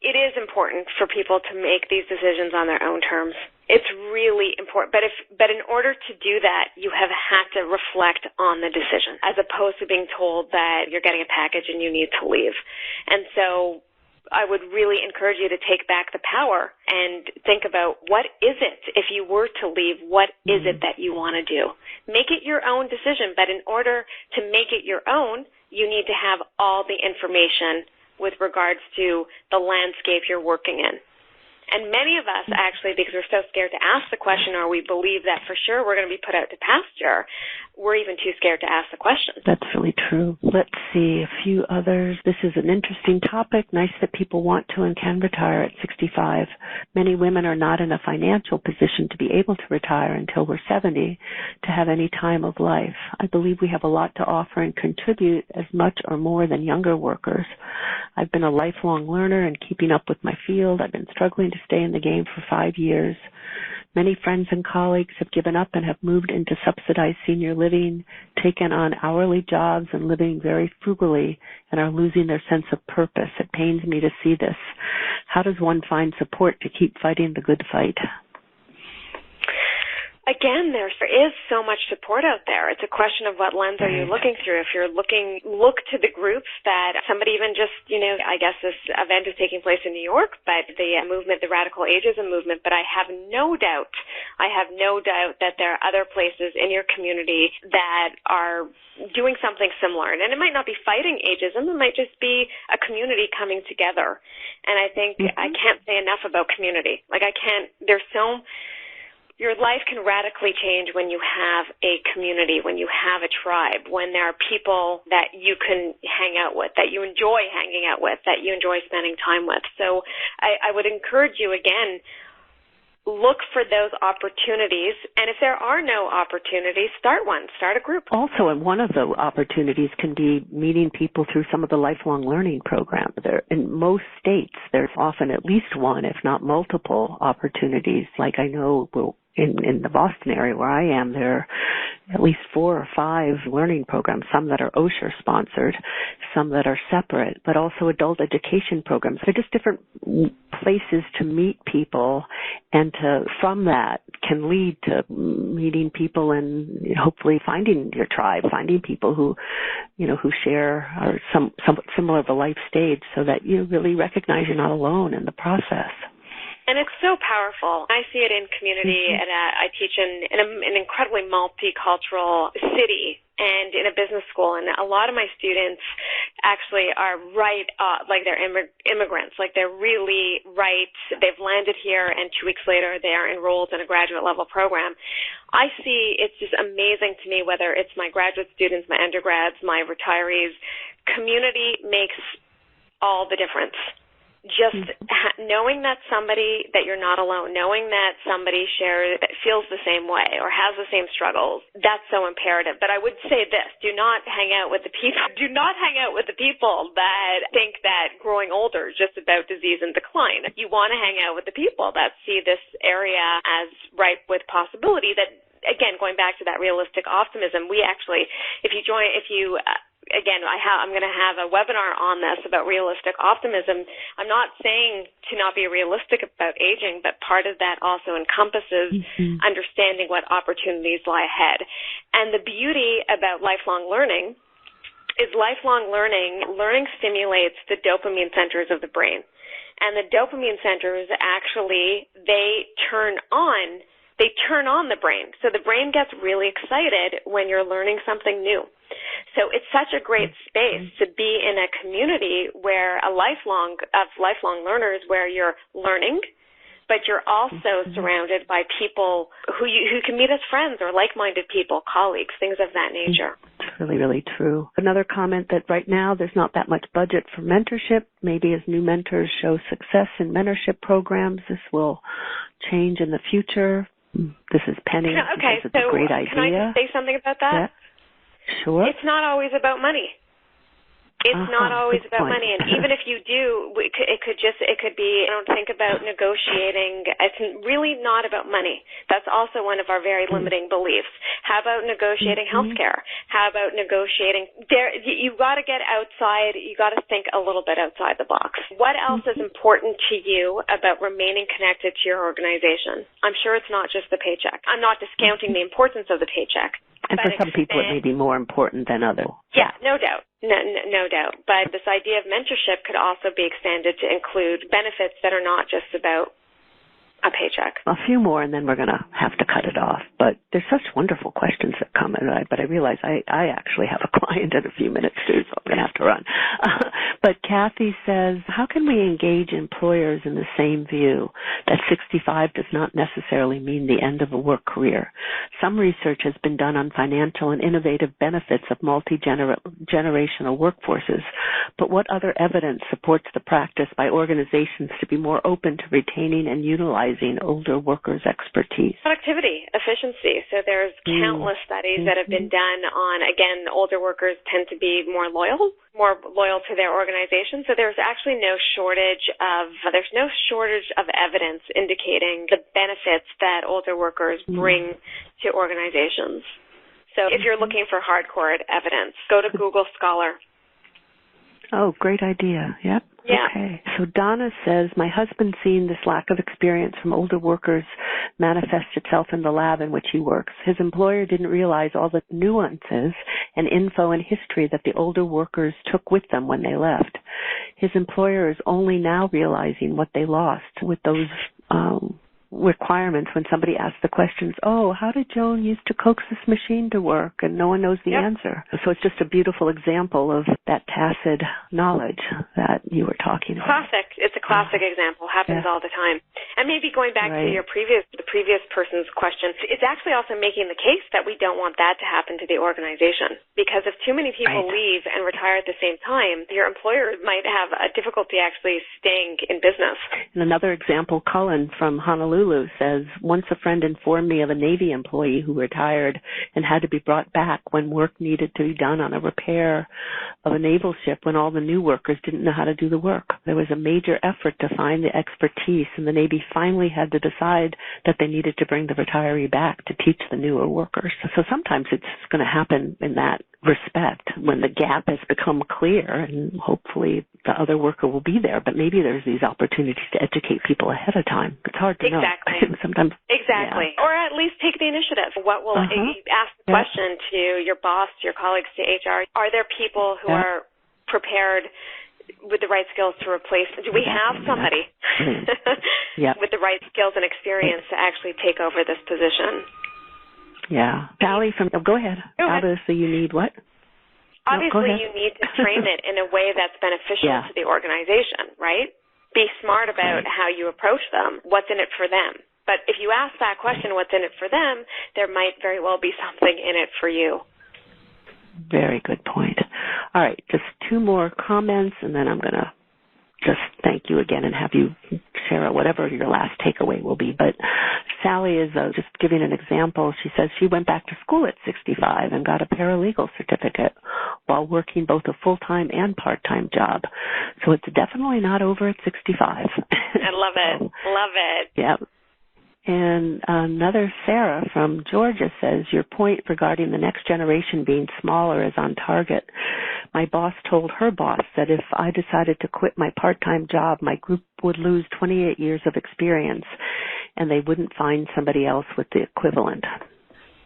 it is important for people to make these decisions on their own terms. It's really important. But in order to do that, you have had to reflect on the decision, as opposed to being told that you're getting a package and you need to leave. And so I would really encourage you to take back the power and think about, what is it, if you were to leave, what is it that you want to do? Make it your own decision, but in order to make it your own, you need to have all the information with regards to the landscape you're working in. And many of us, actually, because we're so scared to ask the question, or we believe that for sure we're going to be put out to pasture, we're even too scared to ask the question. That's really true. Let's see a few others. This is an interesting topic. Nice that people want to and can retire at 65. Many women are not in a financial position to be able to retire until we're 70 to have any time of life. I believe we have a lot to offer and contribute as much or more than younger workers. I've been a lifelong learner and keeping up with my field. I've been struggling to stay in the game for 5 years. Many friends and colleagues have given up and have moved into subsidized senior living, taken on hourly jobs and living very frugally, and are losing their sense of purpose. It pains me to see this. How does one find support to keep fighting the good fight? Again, there is so much support out there. It's a question of what lens are you looking through. If you're look to the groups that somebody even just, I guess this event is taking place in New York, but the movement, the radical ageism movement, but I have no doubt that there are other places in your community that are doing something similar. And it might not be fighting ageism. It might just be a community coming together. And I think I can't say enough about community. Your life can radically change when you have a community, when you have a tribe, when there are people that you can hang out with, that you enjoy hanging out with, that you enjoy spending time with. So I would encourage you, again, look for those opportunities. And if there are no opportunities, start one. Start a group. Also, and one of the opportunities can be meeting people through some of the lifelong learning programs. In most states, there's often at least one, if not multiple, opportunities. Like I know in the Boston area where I am, there are at least 4 or 5 learning programs, some that are OSHA-sponsored, some that are separate, but also adult education programs. They're just different places to meet people, and from that can lead to meeting people and hopefully finding your tribe, finding people who share or somewhat similar of a life stage, so that you really recognize you're not alone in the process. And it's so powerful. I see it in community, and I teach in an incredibly multicultural city. and in a business school, and a lot of my students actually are like they're immigrants, like they're really right. They've landed here, and 2 weeks later they are enrolled in a graduate level program. I see it's just amazing to me, whether it's my graduate students, my undergrads, my retirees, community makes all the difference. Just knowing that you're not alone, knowing that somebody feels the same way or has the same struggles, that's so imperative. But I would say this, do not hang out with the people that think that growing older is just about disease and decline. You want to hang out with the people that see this area as ripe with possibility. That, again, going back to that realistic optimism, I'm going to have a webinar on this about realistic optimism. I'm not saying to not be realistic about aging, but part of that also encompasses understanding what opportunities lie ahead. And the beauty about lifelong learning is learning stimulates the dopamine centers of the brain. And the dopamine centers actually, they turn on the brain. So the brain gets really excited when you're learning something new. So it's such a great space to be in a community where lifelong learners, where you're learning, but you're also surrounded by people who can meet as friends or like-minded people, colleagues, things of that nature. It's really, really true. Another comment that right now there's not that much budget for mentorship. Maybe as new mentors show success in mentorship programs, this will change in the future. This is Penny. Okay, it's a great idea. Can I just say something about that? Yeah. Sure. It's not always about money. It's not always about money, and even if you do, it could be. Don't think about negotiating. It's really not about money. That's also one of our very limiting beliefs. How about negotiating healthcare? How about negotiating? You got to get outside. You got to think a little bit outside the box. What else is important to you about remaining connected to your organization? I'm sure it's not just the paycheck. I'm not discounting the importance of the paycheck. And for some people, it may be more important than others. Yeah, no doubt. No doubt. But this idea of mentorship could also be extended to include benefits that are not just about a paycheck. A few more, and then we're going to have to cut it off. But there's such wonderful questions that come in. But I realize I actually have a client in a few minutes, too, so I'm going to have to run. But Kathy says, how can we engage employers in the same view that 65 does not necessarily mean the end of a work career? Some research has been done on financial and innovative benefits of multi-generational workforces. But what other evidence supports the practice by organizations to be more open to retaining and utilizing older workers' expertise? Productivity, efficiency. So there's countless studies that have been done on, again, older workers tend to be more loyal to their organization. So there's actually no shortage of evidence indicating the benefits that older workers bring to organizations. So if you're looking for hardcore evidence, go to Google Scholar. Oh, great idea. Yep. Yeah. Okay. So Donna says, my husband's seen this lack of experience from older workers manifest itself in the lab in which he works. His employer didn't realize all the nuances and info and history that the older workers took with them when they left. His employer is only now realizing what they lost with those requirements when somebody asks the questions, oh, how did Joan used to coax this machine to work? And no one knows the answer. So it's just a beautiful example of that tacit knowledge that you were talking about. Classic. It's a classic example. Happens all the time. And maybe going back to the previous person's question, it's actually also making the case that we don't want that to happen to the organization. Because if too many people leave and retire at the same time, your employer might have a difficulty actually staying in business. And another example, Cullen from Honolulu says, once a friend informed me of a Navy employee who retired and had to be brought back when work needed to be done on a repair of a naval ship when all the new workers didn't know how to do the work. There was a major effort to find the expertise, and the Navy finally had to decide that they needed to bring the retiree back to teach the newer workers. So sometimes it's going to happen in that respect when the gap has become clear, and hopefully the other worker will be there, but maybe there's these opportunities to educate people ahead of time. It's hard to know. Sometimes. Exactly. Yeah. Or at least take the initiative. What will ask the question to your boss, to your colleagues, to HR? Are there people who are prepared with the right skills to replace? Do we have somebody with the right skills and experience to actually take over this position? Yeah. Sally go ahead. Obviously you need what? Obviously you need to frame it in a way that's beneficial to the organization, right? Be smart about how you approach them, what's in it for them. But if you ask that question, what's in it for them, there might very well be something in it for you. Very good point. All right, just two more comments, and then I'm going to just thank you again and have you share whatever your last takeaway will be. But Sally is just giving an example. She says she went back to school at 65 and got a paralegal certificate while working both a full-time and part-time job. So it's definitely not over at 65. I love it. Love it. Yeah. And another Sarah from Georgia says, your point regarding the next generation being smaller is on target. My boss told her boss that if I decided to quit my part-time job, my group would lose 28 years of experience and they wouldn't find somebody else with the equivalent.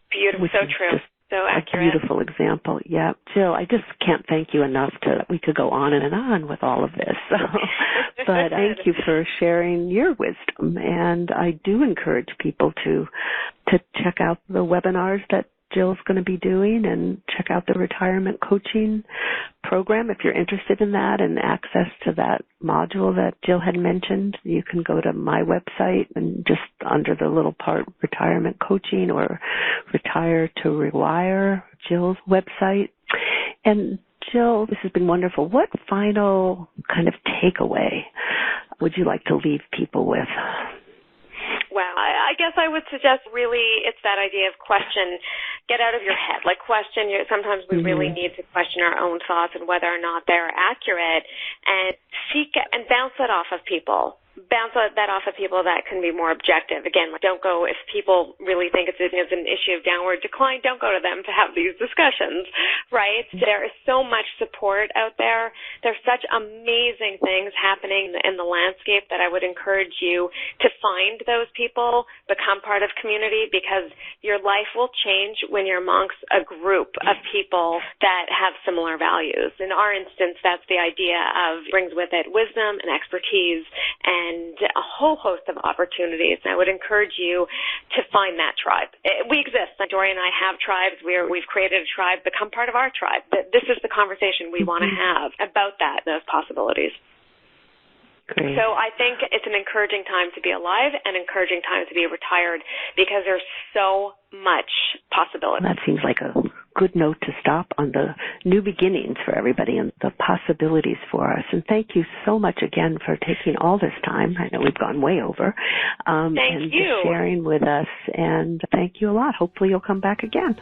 Beautiful. So true. So accurate. A beautiful example. Yeah. Jill, I just can't thank you enough. We could go on and on with all of this. But thank you for sharing your wisdom. And I do encourage people to check out the webinars that Jill's going to be doing and check out the retirement coaching program if you're interested in that and access to that module that Gill had mentioned. You can go to my website and just under the little part retirement coaching or retire to rewire, Jill's website. And Gill, this has been wonderful. What final kind of takeaway would you like to leave people with? Well, I guess I would suggest really it's that idea of question, get out of your head. Like question, sometimes we really need to question our own thoughts and whether or not they're accurate and seek and bounce that off of people. Bounce that off of people that can be more objective. Again, don't go if people really think it's an issue of downward decline, don't go to them to have these discussions, right? There is so much support out there. There's such amazing things happening in the landscape that I would encourage you to find those people, become part of community, because your life will change when you're amongst a group of people that have similar values. In our instance, that's the idea of brings with it wisdom and expertise and a whole host of opportunities. And I would encourage you to find that tribe. We exist. Dorian and I have tribes. We've created a tribe. Become part of our tribe. This is the conversation we want to have about those possibilities. Great. So I think it's an encouraging time to be alive and encouraging time to be retired because there's so much possibility. That seems like a good note to stop on the new beginnings for everybody and the possibilities for us. And thank you so much again for taking all this time. I know we've gone way over. Thank you. For sharing with us. And thank you a lot. Hopefully you'll come back again.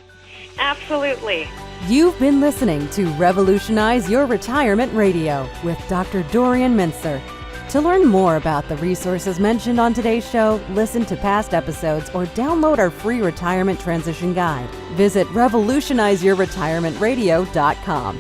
Absolutely. You've been listening to Revolutionize Your Retirement Radio with Dr. Dorian Mintzer. To learn more about the resources mentioned on today's show, listen to past episodes, or download our free retirement transition guide, visit revolutionizeyourretirementradio.com.